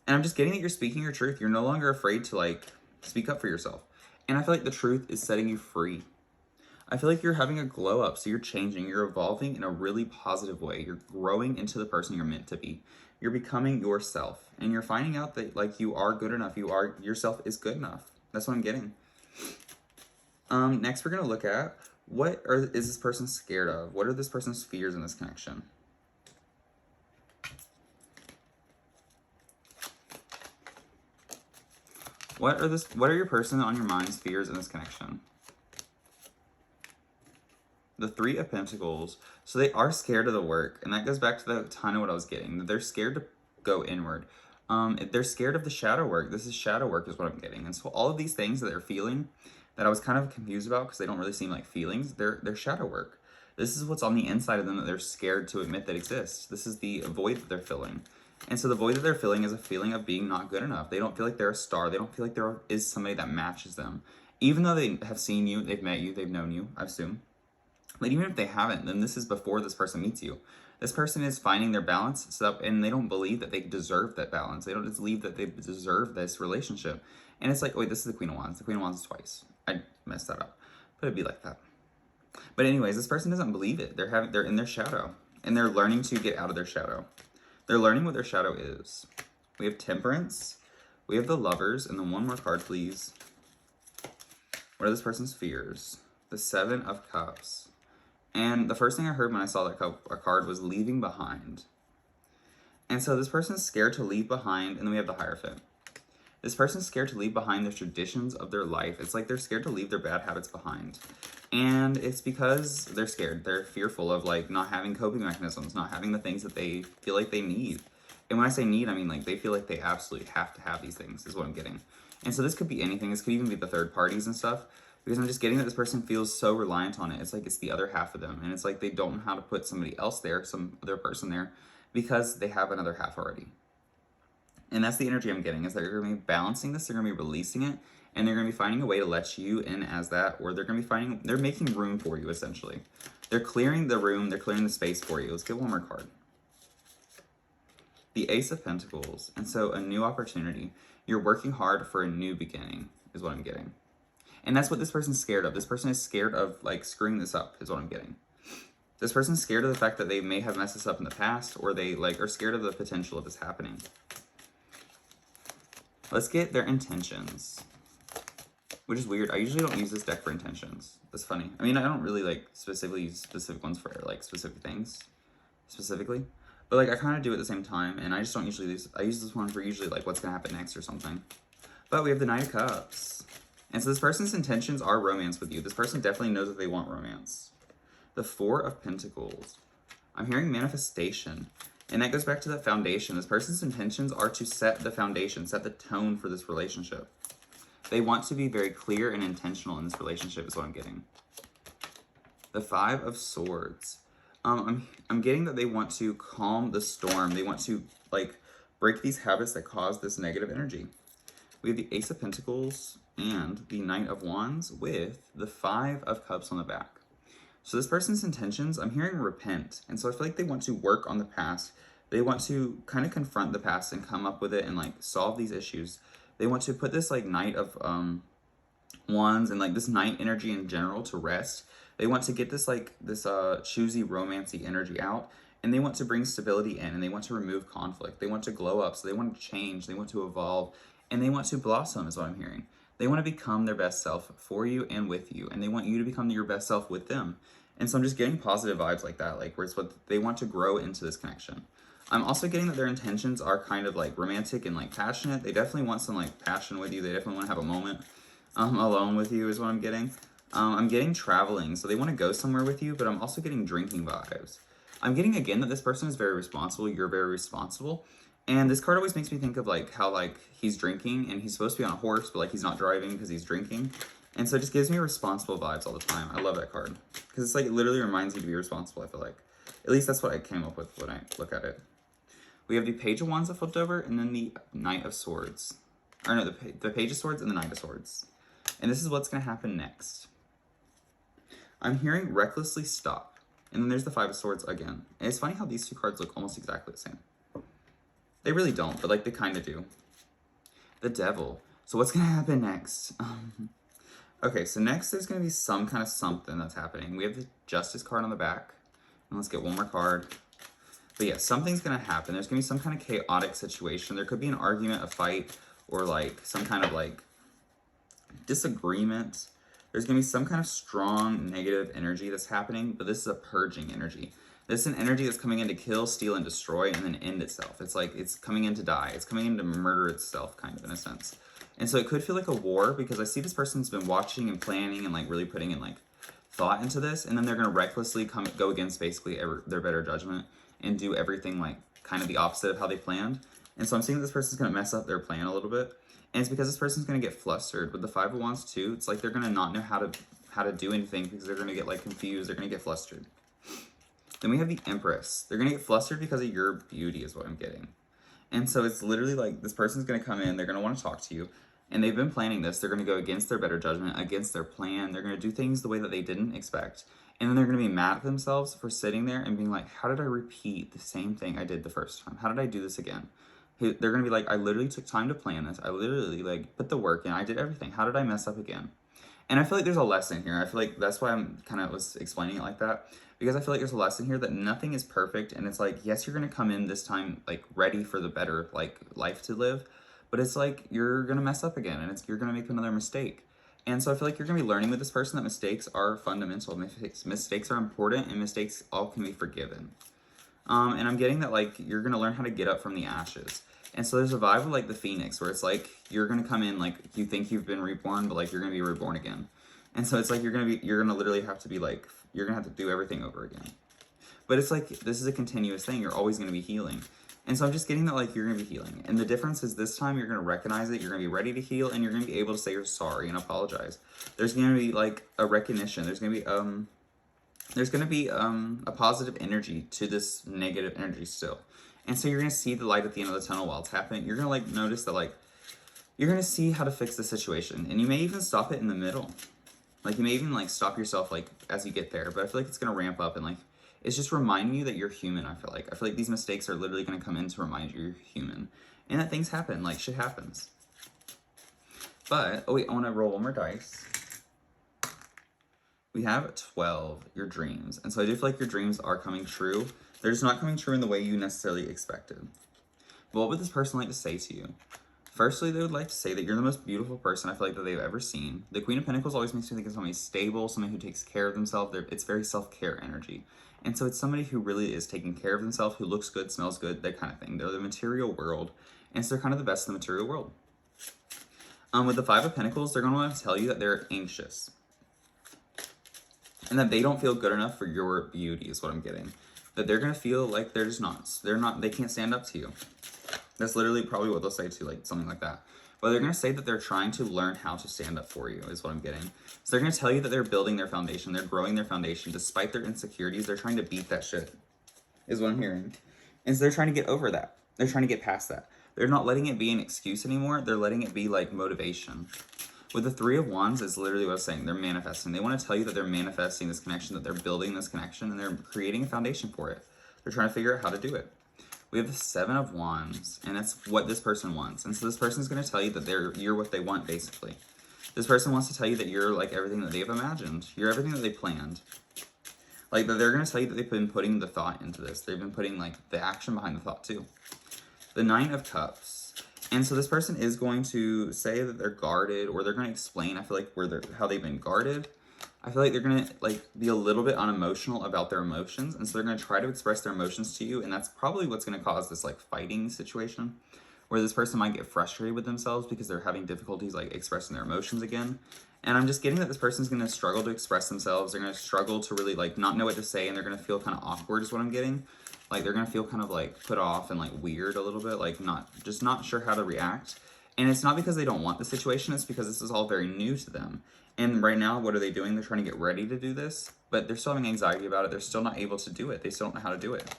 Speaker 1: And I'm just getting that you're speaking your truth. You're no longer afraid to like speak up for yourself. And I feel like the truth is setting you free. I feel like you're having a glow up. So you're changing, you're evolving in a really positive way. You're growing into the person you're meant to be. You're becoming yourself, and you're finding out that like you are good enough. Yourself is good enough. That's what I'm getting. Next we're going to look at is this person scared of? What are this person's fears in this connection? What are your person on your mind's fears in this connection? The Three of Pentacles. So they are scared of the work, and that goes back to the ton of what I was getting. They're scared to go inward. They're scared of the shadow work. This is shadow work is what I'm getting. And so all of these things that they're feeling that I was kind of confused about because they don't really seem like feelings, they're shadow work. This is what's on the inside of them that they're scared to admit that exists. This is the void that they're filling. And so the void that they're feeling is a feeling of being not good enough. They don't feel like they're a star. They don't feel like there is somebody that matches them. Even though they have seen you, they've met you, they've known you, I assume. But even if they haven't, then this is before this person meets you. This person is finding their balance, and they don't believe that they deserve that balance. They don't just believe that they deserve this relationship. And it's like, wait, this is the Queen of Wands. The Queen of Wands is twice. I messed that up. But it'd be like that. But anyways, this person doesn't believe it. They're in their shadow. And they're learning to get out of their shadow. They're learning what their shadow is. We have Temperance. We have the Lovers. And then one more card, please. What are this person's fears? The Seven of Cups. And the first thing I heard when I saw that card was leaving behind. And so this person's scared to leave behind. And then we have the Hierophant. This person's scared to leave behind the traditions of their life. It's like they're scared to leave their bad habits behind. And it's because they're scared. They're fearful of like not having coping mechanisms, not having the things that they feel like they need. And when I say need, I mean like they feel like they absolutely have to have these things is what I'm getting. And so this could be anything. This could even be the third parties and stuff. because I'm just getting that this person feels so reliant on it. It's like it's the other half of them, and it's like they don't know how to put somebody else there, some other person there, because they have another half already. And that's the energy I'm getting, is that you're going to be balancing this, they're going to be releasing it, and they're going to be finding a way to let you in as that, or they're going to be they're making room for you, essentially. They're clearing the room, they're clearing the space for you. Let's get one more card. The Ace of Pentacles. And so a new opportunity. You're working hard for a new beginning, is what I'm getting. And that's what this person's scared of. This person is scared of, like, screwing this up, is what I'm getting. This person's scared of the fact that they may have messed this up in the past, or they, like, are scared of the potential of this happening. Let's get their intentions. Which is weird. I usually don't use this deck for intentions. That's funny. I mean, I don't really, like, specifically use specific ones for, like, specific things. Specifically. But, like, I kind of do at the same time. And I just don't usually use... I use this one for usually, like, what's going to happen next or something. But we have the Knight of Cups. And so this person's intentions are romance with you. This person definitely knows that they want romance. The Four of Pentacles. I'm hearing manifestation. And that goes back to that foundation. This person's intentions are to set the foundation, set the tone for this relationship. They want to be very clear and intentional in this relationship, is what I'm getting. The Five of Swords. I'm getting that they want to calm the storm. They want to, like, break these habits that cause this negative energy. We have the Ace of Pentacles and the Knight of Wands with the Five of Cups on the back. So this person's intentions, I'm hearing repent. And so I feel like they want to work on the past. They want to kind of confront the past and come up with it and, like, solve these issues. They want to put this, like, Knight of Wands and, like, this Knight energy in general to rest. They want to get this, like, this choosy, romancy energy out. And they want to bring stability in. And they want to remove conflict. They want to glow up. So they want to change. They want to evolve. And they want to blossom, is what I'm hearing. They want to become their best self for you and with you. And they want you to become your best self with them. And so I'm just getting positive vibes like that, like where it's what they want to grow into this connection. I'm also getting that their intentions are kind of, like, romantic and, like, passionate. They definitely want some, like, passion with you. They definitely want to have a moment alone with you, is what I'm getting. I'm getting traveling. So they want to go somewhere with you, but I'm also getting drinking vibes. I'm getting, again, that this person is very responsible. You're very responsible. And this card always makes me think of, like, how, like, he's drinking and he's supposed to be on a horse, but, like, he's not driving because he's drinking. And so it just gives me responsible vibes all the time. I love that card. Because it's, like, it literally reminds you to be responsible, I feel like. At least that's what I came up with when I look at it. We have the Page of Wands that flipped over, and then the Knight of Swords. Or no, the Page of Swords and the Knight of Swords. And this is what's going to happen next. I'm hearing recklessly stop. And then there's the Five of Swords again. And it's funny how these two cards look almost exactly the same. They really don't, but, like, they kind of do. The Devil. So what's going to happen next? Okay, so next there's going to be some kind of something that's happening. We have the Justice card on the back. And let's get one more card. But yeah, something's going to happen. There's going to be some kind of chaotic situation. There could be an argument, a fight, or, like, some kind of, like, disagreement. There's going to be some kind of strong negative energy that's happening, but this is a purging energy. This is an energy that's coming in to kill, steal, and destroy, and then end itself. It's like it's coming in to die. It's coming in to murder itself, kind of, in a sense. And so it could feel like a war, because I see this person's been watching and planning and, like, really putting in, like, thought into this, and then they're going to recklessly go against basically their better judgment and do everything, like, kind of the opposite of how they planned. And so I'm seeing that this person's going to mess up their plan a little bit. And it's because this person's going to get flustered. With the Five of Wands too, it's like they're going to not know how to do anything, because they're going to get, like, confused. They're going to get flustered. Then we have the Empress. They're going to get flustered because of your beauty, is what I'm getting. And so it's literally like this person's going to come in. They're going to want to talk to you. And they've been planning this. They're going to go against their better judgment, against their plan. They're going to do things the way that they didn't expect. And then they're going to be mad at themselves for sitting there and being like, how did I repeat the same thing I did the first time? How did I do this again? They're going to be like, I literally took time to plan this. I literally, like, put the work in. I did everything. How did I mess up again? And I feel like there's a lesson here. I feel like that's why I'm kind of was explaining it like that. Because I feel like there's a lesson here that nothing is perfect. And it's like, yes, you're going to come in this time, like, ready for the better, like, life to live. But it's like, you're going to mess up again. And you're going to make another mistake. And so I feel like you're going to be learning with this person that mistakes are fundamental. Mistakes are important, and mistakes all can be forgiven. And I'm getting that, like, you're going to learn how to get up from the ashes. And so there's a vibe of, like, the Phoenix, where it's like, you're going to come in, like, you think you've been reborn, but, like, you're going to be reborn again. And so it's like, you're going to literally have to be, like, you're going to have to do everything over again. But it's like, this is a continuous thing. You're always going to be healing. And so I'm just getting that, like, you're going to be healing. And the difference is this time you're going to recognize it, you're going to be ready to heal, and you're going to be able to say you're sorry and apologize. There's going to be, like, a recognition. There's going to be a positive energy to this negative energy still. And so you're going to see the light at the end of the tunnel while it's happening. You're going to, like, notice that, like, you're going to see how to fix the situation. And you may even stop it in the middle. Like, you may even, like, stop yourself, like, as you get there. But I feel like it's going to ramp up and, like, it's just reminding you that you're human, I feel like. I feel like these mistakes are literally going to come in to remind you you're human. And that things happen, like, shit happens. But, oh wait, I want to roll one more dice. We have 12, your dreams. And so I do feel like your dreams are coming true. They're just not coming true in the way you necessarily expected. But what would this person like to say to you? Firstly, they would like to say that you're the most beautiful person I feel like that they've ever seen. The Queen of Pentacles always makes me think of somebody stable, somebody who takes care of themselves. It's very self-care energy. And so it's somebody who really is taking care of themselves, who looks good, smells good, that kind of thing. They're the material world, and so they're kind of the best in the material world. With the Five of Pentacles, they're going to want to tell you that they're anxious. And that they don't feel good enough for your beauty is what I'm getting. That they're going to feel like they're just not, they can't stand up to you. That's literally probably what they'll say to, like, something like that. But they're going to say that they're trying to learn how to stand up for you is what I'm getting. So they're going to tell you that they're building their foundation. They're growing their foundation. Despite their insecurities, they're trying to beat that shit is what I'm hearing. And so they're trying to get over that. They're trying to get past that. They're not letting it be an excuse anymore. They're letting it be, like, motivation. With the Three of Wands is literally what I was saying. They're manifesting. They want to tell you that they're manifesting this connection, that they're building this connection, and they're creating a foundation for it. They're trying to figure out how to do it. We have the Seven of Wands, and that's what this person wants. And so this person's going to tell you that you're what they want, basically. This person wants to tell you that you're, like, everything that they've imagined. You're everything that they planned. Like, that they're going to tell you that they've been putting the thought into this. They've been putting, like, the action behind the thought, too. The Nine of Cups. And so this person is going to say that they're guarded, or they're going to explain, I feel like, how they've been guarded. I feel like they're going to, like, be a little bit unemotional about their emotions, and so they're going to try to express their emotions to you, and that's probably what's going to cause this, like, fighting situation, where this person might get frustrated with themselves because they're having difficulties, like, expressing their emotions again. And I'm just getting that this person's going to struggle to express themselves. They're going to struggle to really, like, not know what to say, and they're going to feel kind of awkward is what I'm getting. Like, they're going to feel kind of, like, put off and, like, weird a little bit, like, not sure how to react. And it's not because they don't want the situation, it's because this is all very new to them. And right now, what are they doing? They're trying to get ready to do this, but they're still having anxiety about it. They're still not able to do it. They still don't know how to do it.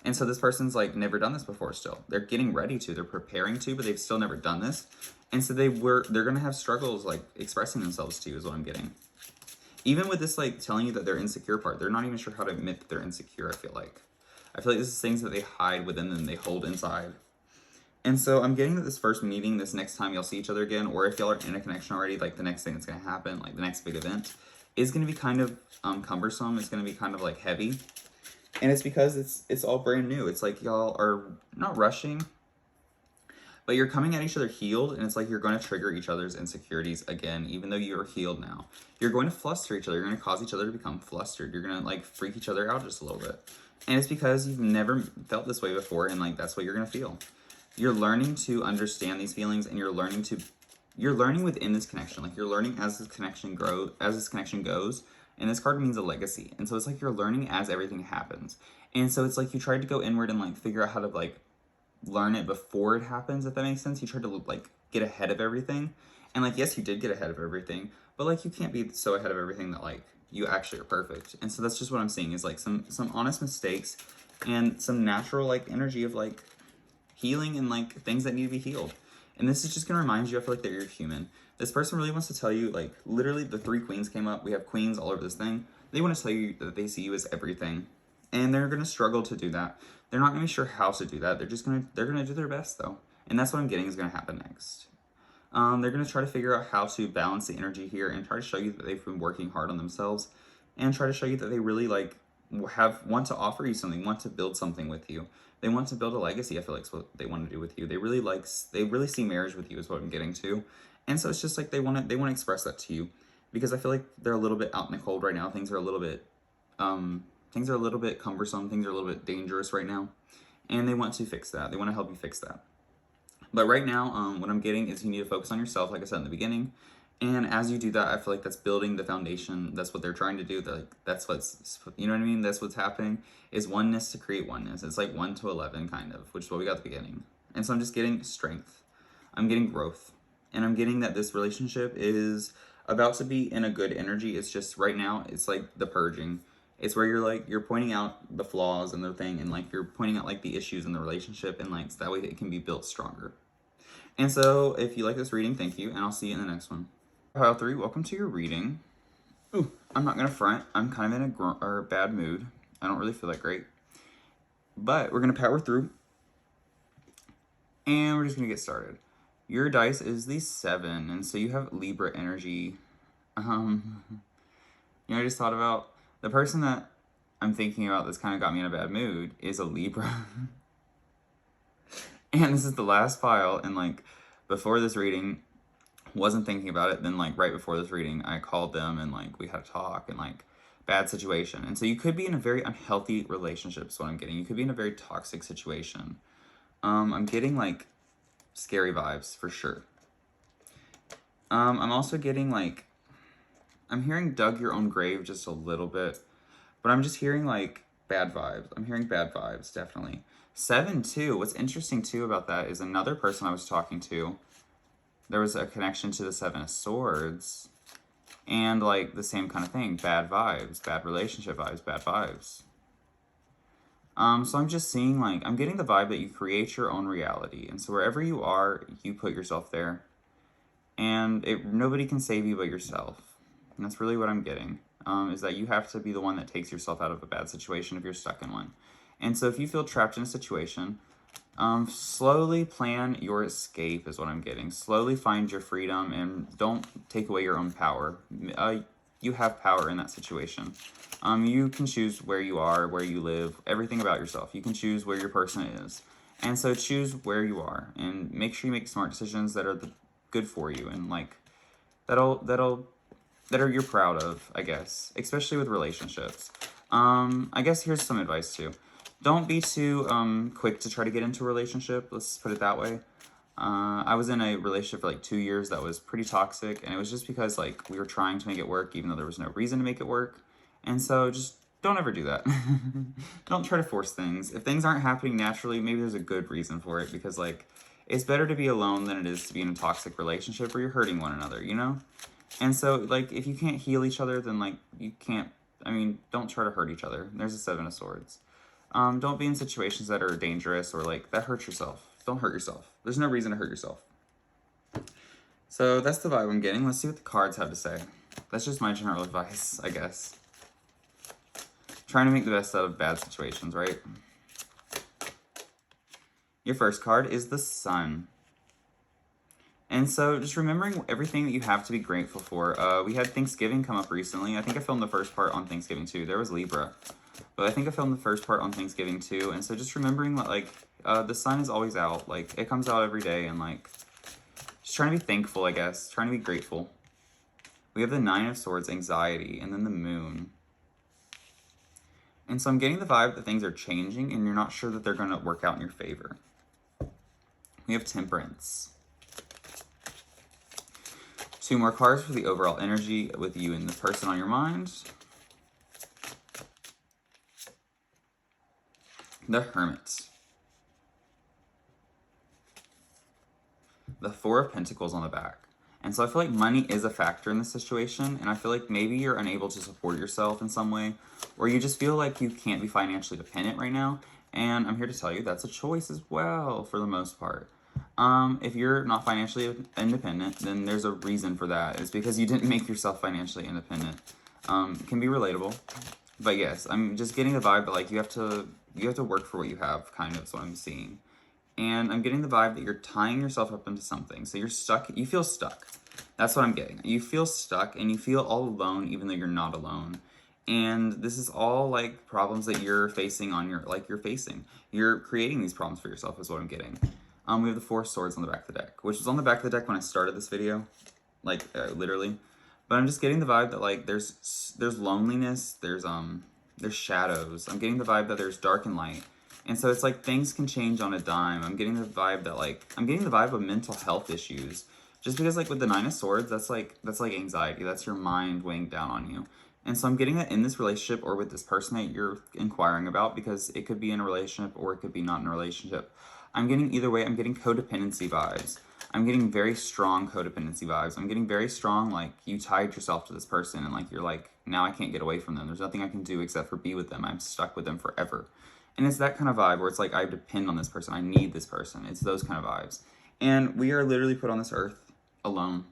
Speaker 1: And so this person's, like, never done this before still. They're getting ready to. They're preparing to, but they've still never done this. And so they're going to have struggles, like, expressing themselves to you is what I'm getting. Even with this, like, telling you that they're insecure part, they're not even sure how to admit that they're insecure, I feel like. I feel like this is things that they hide within them, they hold inside. And so I'm getting that this first meeting, this next time y'all see each other again, or if y'all are in a connection already, like, the next thing that's going to happen, like, the next big event, is going to be kind of cumbersome. It's going to be kind of, like, heavy. And it's because it's all brand new. It's like y'all are not rushing, but you're coming at each other healed, and it's like you're going to trigger each other's insecurities again, even though you're healed now. You're going to fluster each other. You're going to cause each other to become flustered. You're going to, like, freak each other out just a little bit. And it's because you've never felt this way before, and, like, that's what you're going to feel. You're learning to understand these feelings, and you're learning within this connection. Like, you're learning as this connection goes, and this card means a legacy. And so it's like you're learning as everything happens. And so it's like you tried to go inward and, like, figure out how to, like, learn it before it happens, if that makes sense. You tried to, like, get ahead of everything. And, like, yes, you did get ahead of everything, but, like, you can't be so ahead of everything that, like, you actually are perfect. And so that's just what I'm seeing is, like, some honest mistakes and some natural, like, energy of, like, healing and, like, things that need to be healed. And this is just going to remind you, I feel like, that you're human. This person really wants to tell you, like, literally the three queens came up. We have queens all over this thing. They want to tell you that they see you as everything. And they're going to struggle to do that. They're not going to be sure how to do that. They're going to do their best, though. And that's what I'm getting is going to happen next. They're going to try to figure out how to balance the energy here and try to show you that they've been working hard on themselves and try to show you that they really, like, want to offer you something, want to build something with you. They want to build a legacy, I feel like is what they want to do with you. They really see marriage with you is what I'm getting to. And so it's just like they want to express that to you because I feel like they're a little bit out in the cold right now. Things are a little bit cumbersome. Things are a little bit dangerous right now. And they want to fix that. They want to help you fix that. But right now, what I'm getting is you need to focus on yourself, like I said in the beginning, And as you do that, I feel like that's building the foundation. That's what they're trying to do. That's what's, you know what I mean? That's what's happening, is oneness to create oneness. It's like 1 to 11 kind of, which is what we got at the beginning. And so I'm just getting strength. I'm getting growth. And I'm getting that this relationship is about to be in a good energy. It's just right now, it's like the purging. It's where you're pointing out the flaws and the thing, and like you're pointing out like the issues in the relationship, and like so that way it can be built stronger. And so if you like this reading, thank you, and I'll see you in the next one. Pile 3, welcome to your reading. Ooh, I'm not gonna front. I'm kind of in a bad mood. I don't really feel that great. But we're gonna power through. And we're just gonna get started. Your dice is the 7, and so you have Libra energy. You know, I just thought about the person that I'm thinking about that's kind of got me in a bad mood is a Libra. And this is the last pile, and like before this reading, wasn't thinking about it. Then like right before this reading, I called them and like we had a talk, and like bad situation. And so you could be in a very unhealthy relationship is what I'm getting. You could be in a very toxic situation. I'm getting like scary vibes for sure. I'm also getting like, I'm hearing dug your own grave just a little bit, but I'm just hearing like bad vibes. I'm hearing bad vibes, definitely. 7 too. What's interesting too about that is another person I was talking to, there was a connection to the 7 of Swords, and like the same kind of thing, bad vibes, bad relationship vibes, bad vibes. So I'm just seeing like, I'm getting the vibe that you create your own reality. And so wherever you are, you put yourself there. And nobody can save you but yourself. And that's really what I'm getting, is that you have to be the one that takes yourself out of a bad situation if you're stuck in one. And so if you feel trapped in a situation, slowly plan your escape is what I'm getting. Slowly find your freedom and don't take away your own power. You have power in that situation. You can choose where you are, where you live, everything about yourself. You can choose where your person is. And so choose where you are and make sure you make smart decisions that are good for you and like that are you're proud of, I guess, especially with relationships. I guess here's some advice too. Don't be too quick to try to get into a relationship. Let's put it that way. I was in a relationship for like 2 years that was pretty toxic, and it was just because like we were trying to make it work even though there was no reason to make it work. And so just don't ever do that. Don't try to force things. If things aren't happening naturally, maybe there's a good reason for it, because like it's better to be alone than it is to be in a toxic relationship where you're hurting one another, you know? And so like if you can't heal each other, then like you can't, I mean, don't try to hurt each other. There's a 7 of Swords. Don't be in situations that are dangerous or like that hurt yourself. Don't hurt yourself. There's no reason to hurt yourself. So that's the vibe I'm getting. Let's see what the cards have to say. That's just my general advice, I guess. Trying to make the best out of bad situations, right? Your first card is the Sun. And so just remembering everything that you have to be grateful for. We had Thanksgiving come up recently. I think I filmed the first part on Thanksgiving too. There was Libra. But I think I filmed the first part on Thanksgiving too. And so just remembering that like the sun is always out. Like it comes out every day, and like just trying to be thankful, I guess. Trying to be grateful. We have the 9 of Swords, anxiety, and then the Moon. And so I'm getting the vibe that things are changing and you're not sure that they're going to work out in your favor. We have Temperance. 2 more cards for the overall energy with you and the person on your mind. The Hermit. The 4 of Pentacles on the back. And so I feel like money is a factor in this situation, and I feel like maybe you're unable to support yourself in some way, or you just feel like you can't be financially dependent right now, and I'm here to tell you that's a choice as well for the most part. If you're not financially independent, then there's a reason for that. It's because you didn't make yourself financially independent. It can be relatable, but yes, I'm just getting the vibe that like you have to work for what you have, kind of is what I'm seeing. And I'm getting the vibe that you're tying yourself up into something. So you're stuck. You feel stuck. That's what I'm getting. You feel stuck and you feel all alone even though you're not alone. And this is all like problems that you're facing on your, like you're facing. You're creating these problems for yourself is what I'm getting. We have the 4 Swords on the back of the deck, which was on the back of the deck when I started this video. Like literally. But I'm just getting the vibe that like there's loneliness, there's shadows. I'm getting the vibe that there's dark and light. And so it's like things can change on a dime. I'm getting the vibe that like, I'm getting the vibe of mental health issues. Just because like with the Nine of Swords, that's like anxiety. That's your mind weighing down on you. And so I'm getting that in this relationship or with this person that you're inquiring about, because it could be in a relationship or it could be not in a relationship. I'm getting either way, I'm getting codependency vibes. I'm getting very strong codependency vibes. I'm getting very strong, like you tied yourself to this person and like you're like, now I can't get away from them. There's nothing I can do except for be with them. I'm stuck with them forever. And it's that kind of vibe where it's like I depend on this person. I need this person. It's those kind of vibes. And we are literally put on this earth alone.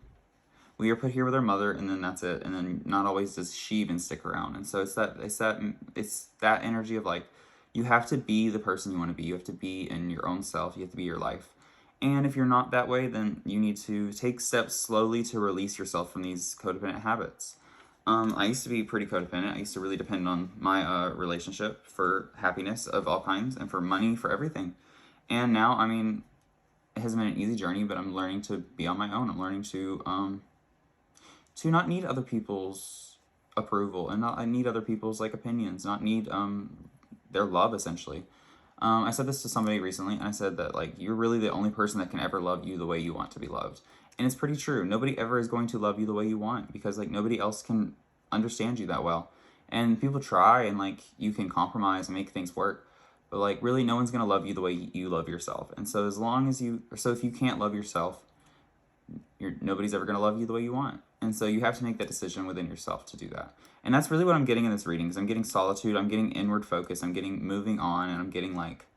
Speaker 1: We are put here with our mother, and then that's it. And then not always does she even stick around. And so it's that energy of like, you have to be the person you want to be. You have to be in your own self. You have to be your life. And if you're not that way, then you need to take steps slowly to release yourself from these codependent habits. I used to be pretty codependent. I used to really depend on my relationship for happiness of all kinds and for money, for everything. And now, I mean, it hasn't been an easy journey, but I'm learning to be on my own. I'm learning to not need other people's approval and not need other people's like opinions, not need their love essentially. I said this to somebody recently, and I said that like you're really the only person that can ever love you the way you want to be loved. And it's pretty true. Nobody ever is going to love you the way you want, because like nobody else can understand you that well. And people try, and like you can compromise and make things work, but like really no one's going to love you the way you love yourself. And so if you can't love yourself, nobody's ever going to love you the way you want. And so you have to make that decision within yourself to do that. And that's really what I'm getting in this reading, because I'm getting solitude, I'm getting inward focus, I'm getting moving on, and I'm getting like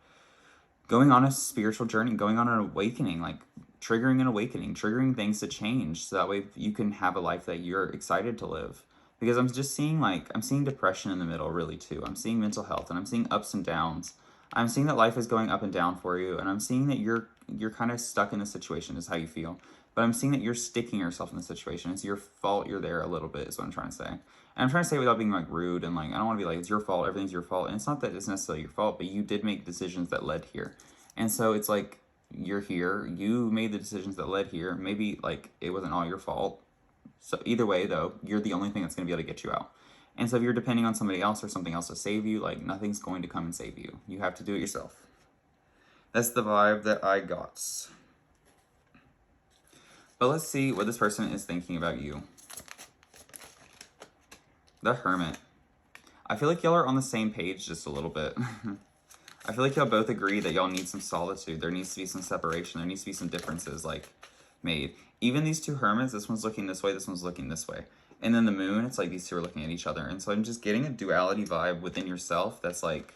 Speaker 1: going on a spiritual journey, going on an awakening, like triggering an awakening, triggering things to change, so that way you can have a life that you're excited to live. Because I'm just seeing I'm seeing depression in the middle really too. I'm seeing mental health, and I'm seeing ups and downs. I'm seeing that life is going up and down for you, and I'm seeing that you're kind of stuck in the situation is how you feel. But I'm seeing that you're sticking yourself in the situation. It's your fault you're there a little bit is what I'm trying to say. And I'm trying to say it without being like rude, and like I don't want to be like it's your fault, everything's your fault. And it's not that it's necessarily your fault, but you did make decisions that led here. And so it's like you're here, you made the decisions that led here. Maybe like it wasn't all your fault. So either way though, you're the only thing that's going to be able to get you out. And so if you're depending on somebody else or something else to save you, like nothing's going to come and save you. You have to do it yourself. That's the vibe that I got. But let's see what this person is thinking about you. The Hermit. I feel like y'all are on the same page just a little bit. I feel like y'all both agree that y'all need some solitude. There needs to be some separation. There needs to be some differences like made. Even these two hermits, this one's looking this way, this one's looking this way. And then the moon, it's like these two are looking at each other. And so I'm just getting a duality vibe within yourself that's like,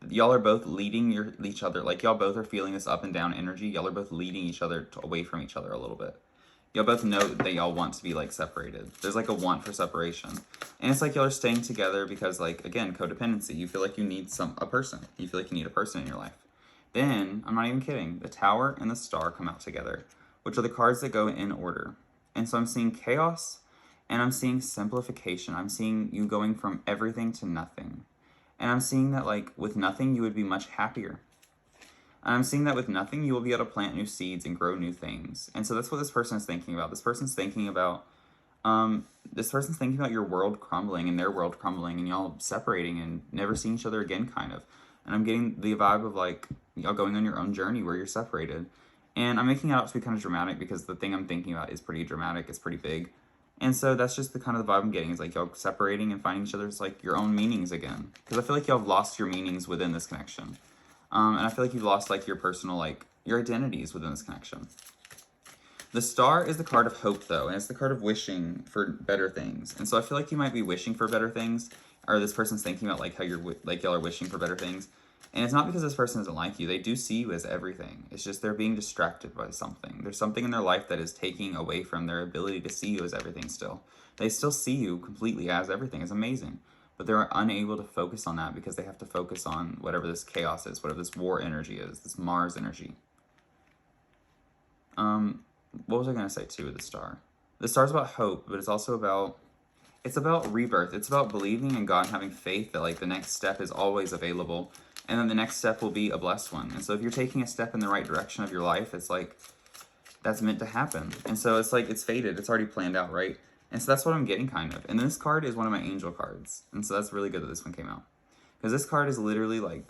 Speaker 1: y'all are both leading each other. Like y'all both are feeling this up and down energy. Y'all are both leading each other away from each other a little bit. Y'all both know that y'all want to be like separated. There's like a want for separation. And it's like y'all are staying together because like, again, codependency. You feel like you need a person. You feel like you need a person in your life. Then, I'm not even kidding, the Tower and the Star come out together, which are the cards that go in order. And so I'm seeing chaos and I'm seeing simplification. I'm seeing you going from everything to nothing. And I'm seeing that like with nothing, you would be much happier. And I'm seeing that with nothing, you will be able to plant new seeds and grow new things. And so that's what this person is thinking about. This person's thinking about your world crumbling and their world crumbling and y'all separating and never seeing each other again, kind of. And I'm getting the vibe of like y'all going on your own journey where you're separated. And I'm making it out to be kind of dramatic because the thing I'm thinking about is pretty dramatic. It's pretty big. And so that's just the kind of the vibe I'm getting, is like y'all separating and finding each other's like your own meanings again. Because I feel like y'all have lost your meanings within this connection. And I feel like you've lost like your personal, like your identities within this connection. The Star is the card of hope though, and it's the card of wishing for better things. And so I feel like you might be wishing for better things, or this person's thinking about like how y'all are wishing for better things. And it's not because this person doesn't like you. They do see you as everything. It's just they're being distracted by something. There's something in their life that is taking away from their ability to see you as everything still. They still see you completely as everything. It's amazing. But they're unable to focus on that because they have to focus on whatever this chaos is, whatever this war energy is, this Mars energy. What was I going to say too with the Star? The Star's about hope, but it's also about rebirth. It's about believing in God and having faith that like the next step is always available. And then the next step will be a blessed one. And so if you're taking a step in the right direction of your life, it's like, that's meant to happen. And so it's like, it's fated. It's already planned out, right? And so that's what I'm getting kind of. And this card is one of my angel cards. And so that's really good that this one came out. Because this card is literally like,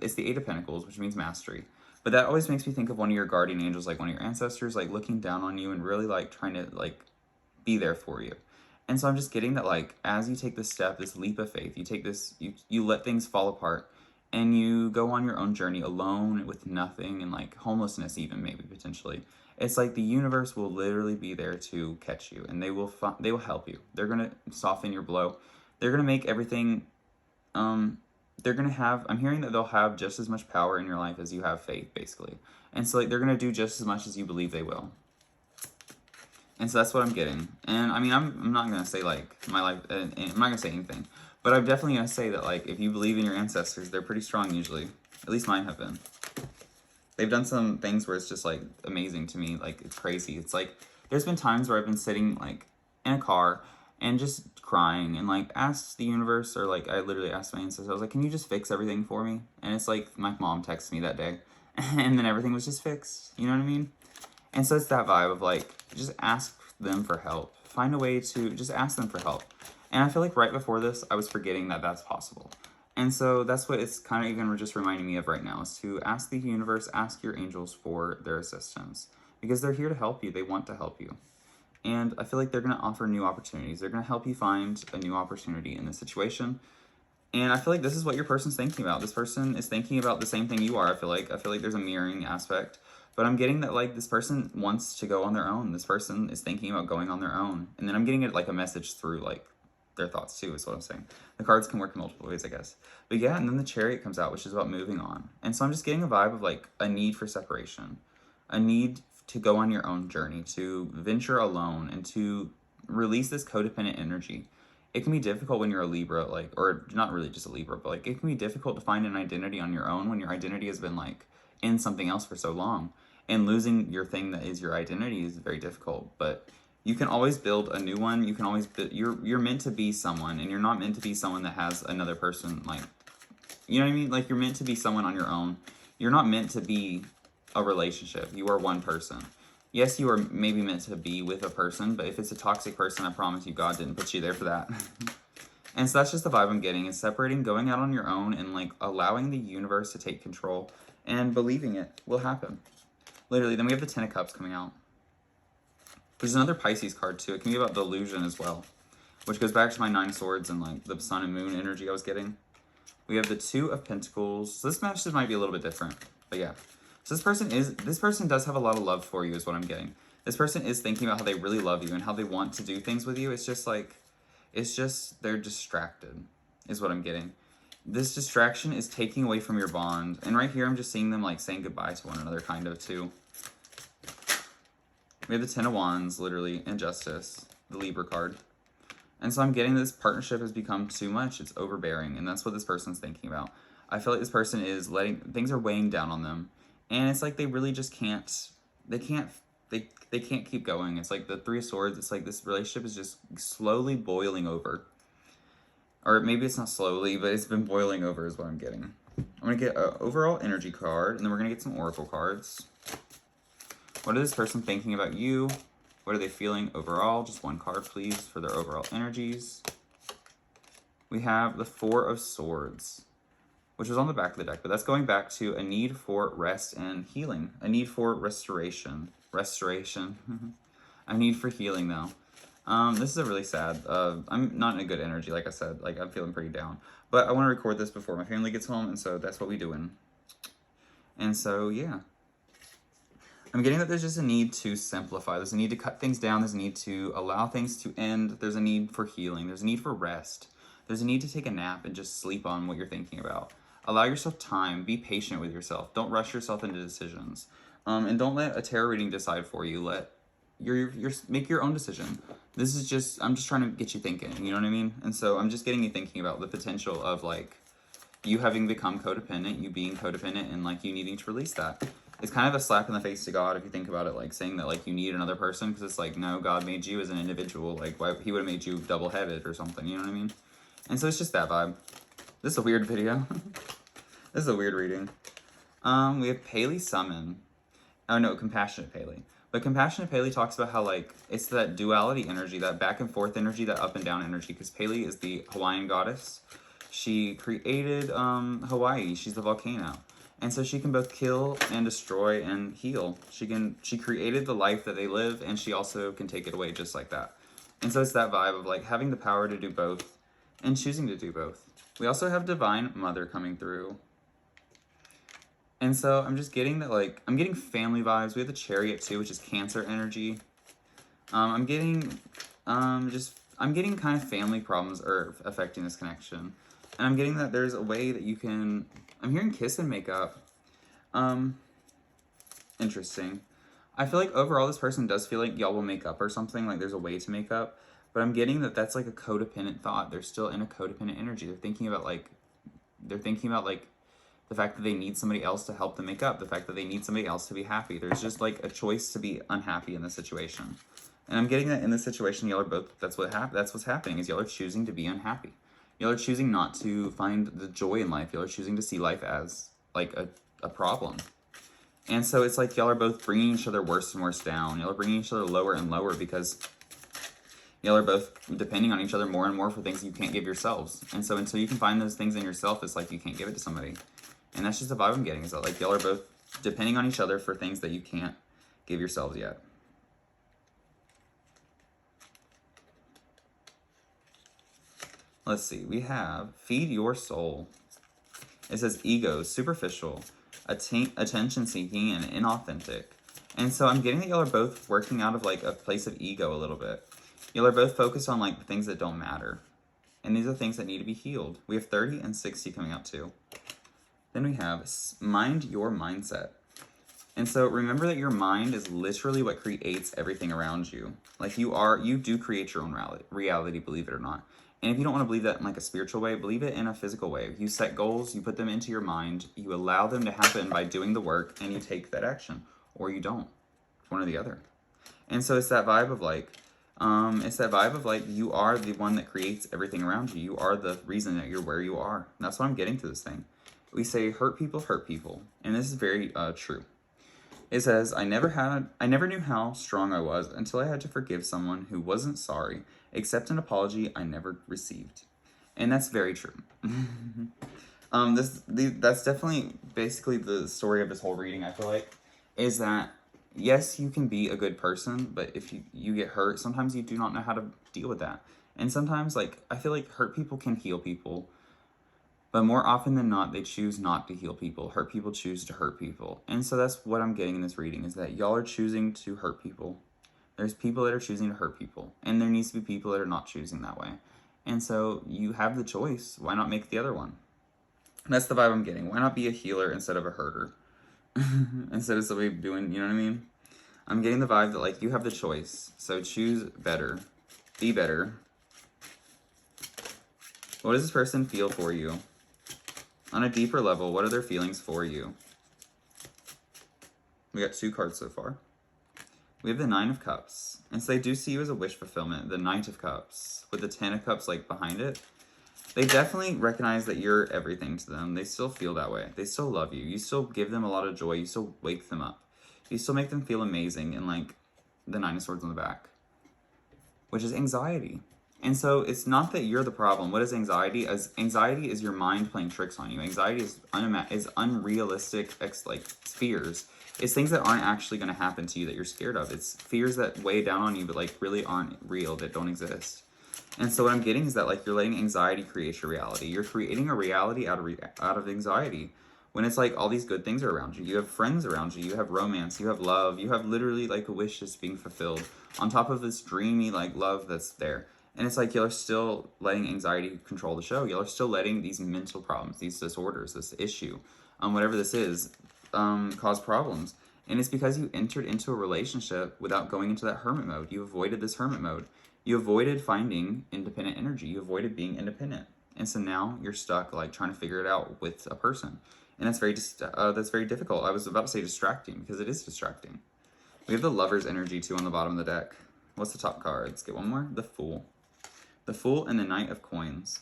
Speaker 1: it's the Eight of Pentacles, which means mastery. But that always makes me think of one of your guardian angels, like one of your ancestors, like looking down on you and really like trying to like be there for you. And so I'm just getting that, like, as you take this step, this leap of faith, you take this, you let things fall apart and you go on your own journey alone with nothing and like homelessness, even maybe potentially. It's like the universe will literally be there to catch you, and they will help you. They're going to soften your blow. They're going to make everything, they're going to have, I'm hearing that they'll have just as much power in your life as you have faith, basically. And so like they're going to do just as much as you believe they will. And so that's what I'm getting. And I mean, I'm not going to say like my life, I'm not going to say anything. But I'm definitely going to say that like if you believe in your ancestors, they're pretty strong usually. At least mine have been. They've done some things where it's just like amazing to me. Like it's crazy. It's like there's been times where I've been sitting like in a car and just crying and like asked the universe, or like I literally asked my ancestors, I was like, can you just fix everything for me? And it's like my mom texted me that day and then everything was just fixed. You know what I mean? And so it's that vibe of like, just ask them for help. Find a way to just ask them for help. And I feel like right before this, I was forgetting that that's possible. And so that's what it's kind of even just reminding me of right now, is to ask the universe, ask your angels for their assistance. Because they're here to help you. They want to help you. And I feel like they're going to offer new opportunities. They're going to help you find a new opportunity in this situation. And I feel like this is what your person's thinking about. This person is thinking about the same thing you are, I feel like. I feel like there's a mirroring aspect. But I'm getting that, like, this person wants to go on their own. This person is thinking about going on their own. And then I'm getting it, like, a message through, like, their thoughts, too, is what I'm saying. The cards can work in multiple ways, I guess. But yeah, and then the Chariot comes out, which is about moving on. And so I'm just getting a vibe of, like, a need for separation. A need to go on your own journey, to venture alone, and to release this codependent energy. It can be difficult when you're a Libra, like, or not really just a Libra, but, like, it can be difficult to find an identity on your own when your identity has been, like, in something else for so long. And losing your thing that is your identity is very difficult, but you can always build a new one. You can always build, you're meant to be someone, and you're not meant to be someone that has another person, like, you know what I mean? Like, you're meant to be someone on your own. You're not meant to be a relationship. You are one person. Yes, you are maybe meant to be with a person, but if it's a toxic person, I promise you God didn't put you there for that. And so that's just the vibe I'm getting, is separating, going out on your own, and like allowing the universe to take control and believing it will happen. Literally. Then we have the Ten of Cups coming out. There's another Pisces card too. It can be about delusion as well, which goes back to my 9 swords and like the sun and moon energy I was getting. We have the Two of Pentacles. So this match might be a little bit different, but yeah. So this person does have a lot of love for you, is what I'm getting. This person is thinking about how they really love you and how they want to do things with you. It's just like, they're distracted, is what I'm getting. This distraction is taking away from your bond. And right here, I'm just seeing them like saying goodbye to one another, kind of, too. We have the Ten of Wands, literally, and Justice, the Libra card. And so I'm getting this partnership has become too much. It's overbearing, and that's what this person's thinking about. I feel like this person is things are weighing down on them. And it's like they really just can't, they can't keep going. It's like the Three of Swords, it's like this relationship is just slowly boiling over. Or maybe it's not slowly, but it's been boiling over is what I'm getting. I'm going to get an overall energy card, and then we're going to get some oracle cards. What is this person thinking about you? What are they feeling overall? Just one card, please, for their overall energies. We have the Four of Swords, which was on the back of the deck, but that's going back to a need for rest and healing. A need for restoration. A need for healing, though. This is a really sad, I'm not in a good energy, like I said. Like, I'm feeling pretty down. But I want to record this before my family gets home, and so that's what we're doing. And so, yeah. I'm getting that there's just a need to simplify. There's a need to cut things down. There's a need to allow things to end. There's a need for healing. There's a need for rest. There's a need to take a nap and just sleep on what you're thinking about. Allow yourself time. Be patient with yourself. Don't rush yourself into decisions. And don't let a tarot reading decide for you. Let make your own decision. This is just, I'm just trying to get you thinking, you know what I mean? And so I'm just getting you thinking about the potential of like you having become codependent, you being codependent, and like you needing to release that. It's kind of a slap in the face to God if you think about it, like saying that like you need another person, because it's like, no, God made you as an individual. Like, why he would have made you double-headed or something, you know what I mean? And so it's just that vibe. This is a weird video. This is a weird reading. We have Paley Summon. Oh no, Compassionate Paley. But Compassionate Paley talks about how like it's that duality energy, that back and forth energy, that up and down energy, because Paley is the Hawaiian goddess. She created Hawaii. She's the volcano. And so she can both kill and destroy and heal. She created the life that they live, and she also can take it away just like that. And so it's that vibe of like having the power to do both and choosing to do both. We also have Divine Mother coming through. And so I'm just getting that, like, I'm getting family vibes. We have the Chariot too, which is Cancer energy. I'm getting kind of family problems are affecting this connection. And I'm getting that there's a way that you can, I'm hearing kiss and make up. Interesting. I feel like overall this person does feel like y'all will make up or something, like there's a way to make up. But I'm getting that that's like a codependent thought. They're still in a codependent energy. They're thinking about like the fact that they need somebody else to help them make up, the fact that they need somebody else to be happy. There's just like a choice to be unhappy in this situation. And I'm getting that in this situation, y'all are both, that's what's happening, is y'all are choosing to be unhappy. Y'all are choosing not to find the joy in life. Y'all are choosing to see life as like a problem. And so it's like y'all are both bringing each other worse and worse down. Y'all are bringing each other lower and lower because y'all are both depending on each other more and more for things you can't give yourselves. And so until you can find those things in yourself, it's like you can't give it to somebody. And that's just the vibe I'm getting, is that like y'all are both depending on each other for things that you can't give yourselves yet. Let's see, we have Feed Your Soul. It says ego, superficial, attention-seeking, and inauthentic. And so I'm getting that y'all are both working out of like a place of ego a little bit. Y'all are both focused on like the things that don't matter. And these are things that need to be healed. We have 30 and 60 coming up too. Then we have Mind Your Mindset. And so remember that your mind is literally what creates everything around you. Like you do create your own reality, believe it or not. And if you don't want to believe that in like a spiritual way, believe it in a physical way. You set goals, you put them into your mind, you allow them to happen by doing the work, and you take that action. Or you don't. One or the other. And so it's that vibe of like, you are the one that creates everything around you. You are the reason that you're where you are. And that's what I'm getting to this thing. We say hurt people. And this is very true. It says, I never knew how strong I was until I had to forgive someone who wasn't sorry, accept an apology I never received. And that's very true. That's definitely basically the story of this whole reading, I feel like, is that, yes, you can be a good person, but if you get hurt, sometimes you do not know how to deal with that. And sometimes, like, I feel like hurt people can heal people, but more often than not, they choose not to heal people. Hurt people choose to hurt people. And so that's what I'm getting in this reading, is that y'all are choosing to hurt people. There's people that are choosing to hurt people. And there needs to be people that are not choosing that way. And so you have the choice. Why not make the other one? And that's the vibe I'm getting. Why not be a healer instead of a herder? Instead of somebody doing, you know what I mean? I'm getting the vibe that, like, you have the choice. So choose better. Be better. What does this person feel for you? On a deeper level, what are their feelings for you? We got 2 cards so far. We have the 9 of Cups. And so they do see you as a wish fulfillment. The Knight of Cups. With the 10 of Cups, like, behind it. They definitely recognize that you're everything to them. They still feel that way. They still love you. You still give them a lot of joy. You still wake them up. You still make them feel amazing. And, like, the 9 of Swords on the back. Which is anxiety. And so it's not that you're the problem. What is anxiety? Anxiety is your mind playing tricks on you. Anxiety is unrealistic fears. It's things that aren't actually going to happen to you that you're scared of. It's fears that weigh down on you but like really aren't real, that don't exist. And so what I'm getting is that like you're letting anxiety create your reality. You're creating a reality out of anxiety. When it's like all these good things are around you. You have friends around you. You have romance. You have love. You have literally like a wish that's being fulfilled. On top of this dreamy like love that's there. And it's like y'all are still letting anxiety control the show. Y'all are still letting these mental problems, these disorders, this issue, whatever this is, cause problems. And it's because you entered into a relationship without going into that hermit mode. You avoided this hermit mode. You avoided finding independent energy. You avoided being independent. And so now you're stuck like trying to figure it out with a person. And that's very difficult. I was about to say distracting because it is distracting. We have the Lover's energy too on the bottom of the deck. What's the top card? Let's get one more. The Fool. The Fool and the Knight of Coins.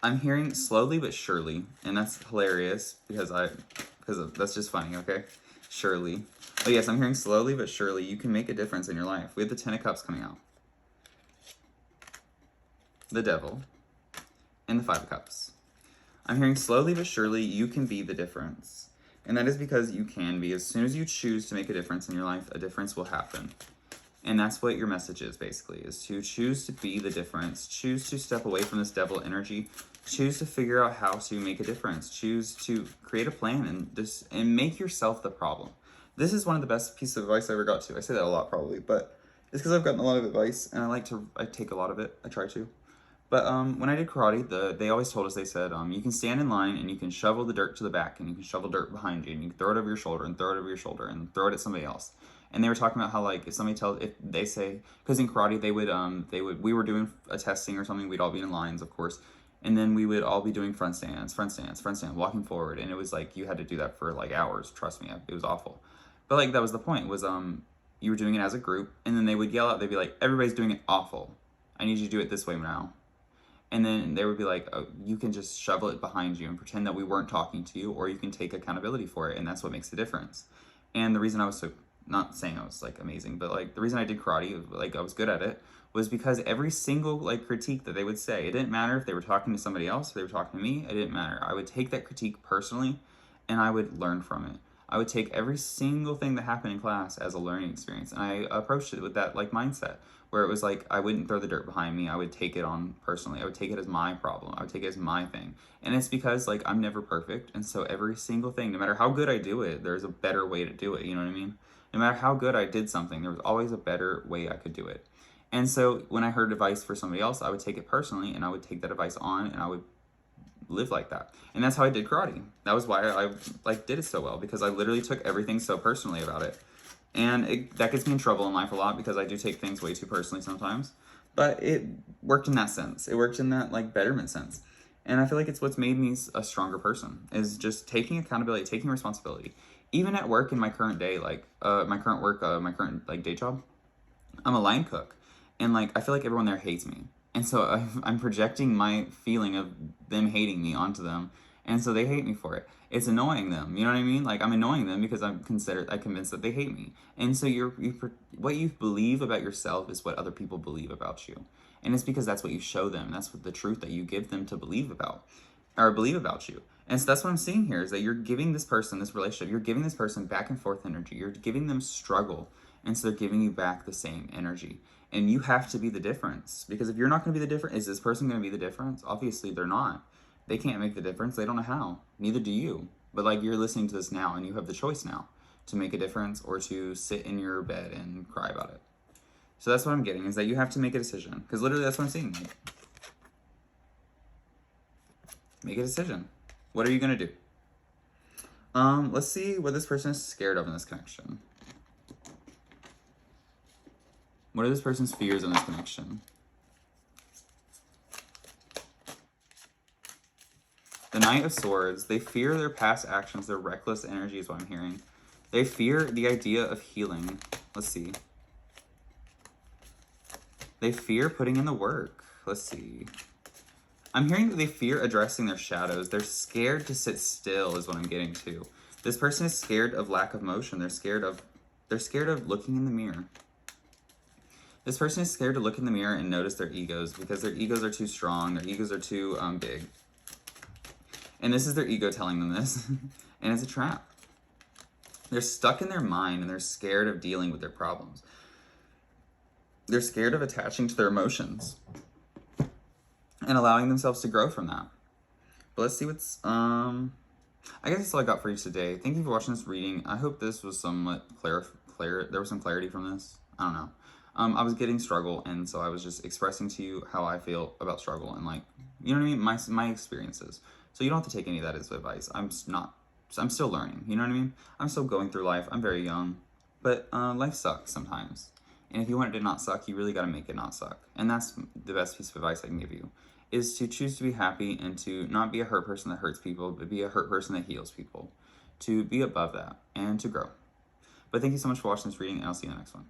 Speaker 1: I'm hearing slowly but surely, and that's hilarious because that's just funny, okay? Surely. But yes, I'm hearing slowly but surely you can make a difference in your life. We have the 10 of Cups coming out. The Devil. And the 5 of Cups. I'm hearing slowly but surely you can be the difference. And that is because you can be. As soon as you choose to make a difference in your life, a difference will happen. And that's what your message is, basically, is to choose to be the difference. Choose to step away from this devil energy. Choose to figure out how to make a difference. Choose to create a plan and make yourself the problem. This is one of the best pieces of advice I ever got to. I say that a lot, probably, but it's because I've gotten a lot of advice, and I take a lot of it. I try to. But when I did karate, they always told us, they said, you can stand in line and you can shovel the dirt to the back and you can shovel dirt behind you and you can throw it over your shoulder and throw it over your shoulder and throw it at somebody else. And they were talking about how, like, if they say, because in karate we were doing a testing or something, we'd all be in lines, of course, and then we would all be doing front stands, walking forward, and it was like you had to do that for like hours. Trust me, it was awful. But like that was the point, was you were doing it as a group, and then they would yell out, they'd be like, everybody's doing it awful. I need you to do it this way now. And then they would be like, oh, you can just shovel it behind you and pretend that we weren't talking to you, or you can take accountability for it, and that's what makes the difference. And the reason I was so, not saying I was like amazing, but like the reason I did karate, like I was good at it, was because every single like critique that they would say, it didn't matter if they were talking to somebody else, if they were talking to me, it didn't matter. I would take that critique personally, and I would learn from it. I would take every single thing that happened in class as a learning experience, and I approached it with that like mindset, where it was like I wouldn't throw the dirt behind me. I would take it on personally. I would take it as my problem. I would take it as my thing. And it's because like I'm never perfect, and so every single thing, no matter how good I do it, there's a better way to do it, you know what I mean? No matter how good I did something, there was always a better way I could do it. And so when I heard advice for somebody else, I would take it personally, and I would take that advice on, and I would live like that. And that's how I did karate. That was why I like did it so well, because I literally took everything so personally about it. And that gets me in trouble in life a lot, because I do take things way too personally sometimes. But it worked in that sense. It worked in that like betterment sense. And I feel like it's what's made me a stronger person, is just taking accountability, taking responsibility. Even at work in my current day, like my current like day job, I'm a line cook. And like I feel like everyone there hates me. And so I'm projecting my feeling of them hating me onto them. And so they hate me for it. It's annoying them. You know what I mean? Like I'm annoying them because I'm convinced that they hate me. And so what you believe about yourself is what other people believe about you. And it's because that's what you show them. That's what the truth that you give them to believe about you. And so that's what I'm seeing here, is that you're giving this person, this relationship, you're giving this person back and forth energy. You're giving them struggle. And so they're giving you back the same energy. And you have to be the difference. Because if you're not going to be the difference, is this person going to be the difference? Obviously, they're not. They can't make the difference. They don't know how. Neither do you. But like you're listening to this now, and you have the choice now to make a difference or to sit in your bed and cry about it. So that's what I'm getting, is that you have to make a decision. Because literally that's what I'm seeing. Make a decision. What are you going to do? Let's see what this person is scared of in this connection. What are this person's fears in this connection? The Knight of Swords. They fear their past actions. Their reckless energy is what I'm hearing. They fear the idea of healing. Let's see. They fear putting in the work. Let's see. I'm hearing that they fear addressing their shadows. They're scared to sit still is what I'm getting to. This person is scared of lack of motion. They're scared of looking in the mirror. This person is scared to look in the mirror and notice their egos, because their egos are too strong. Their egos are too big. And this is their ego telling them this. And it's a trap. They're stuck in their mind, and they're scared of dealing with their problems. They're scared of attaching to their emotions and allowing themselves to grow from that. But let's see what's... I guess that's all I got for you today. Thank you for watching this reading. I hope this was somewhat there was some clarity from this. I don't know. I was getting struggle, and so I was just expressing to you how I feel about struggle, and like, you know what I mean? My experiences. So you don't have to take any of that as advice. I'm still learning, you know what I mean? I'm still going through life. I'm very young, but life sucks sometimes. And if you want it to not suck, you really got to make it not suck. And that's the best piece of advice I can give you, is to choose to be happy and to not be a hurt person that hurts people, but be a hurt person that heals people. To be above that and to grow. But thank you so much for watching this reading, and I'll see you in the next one.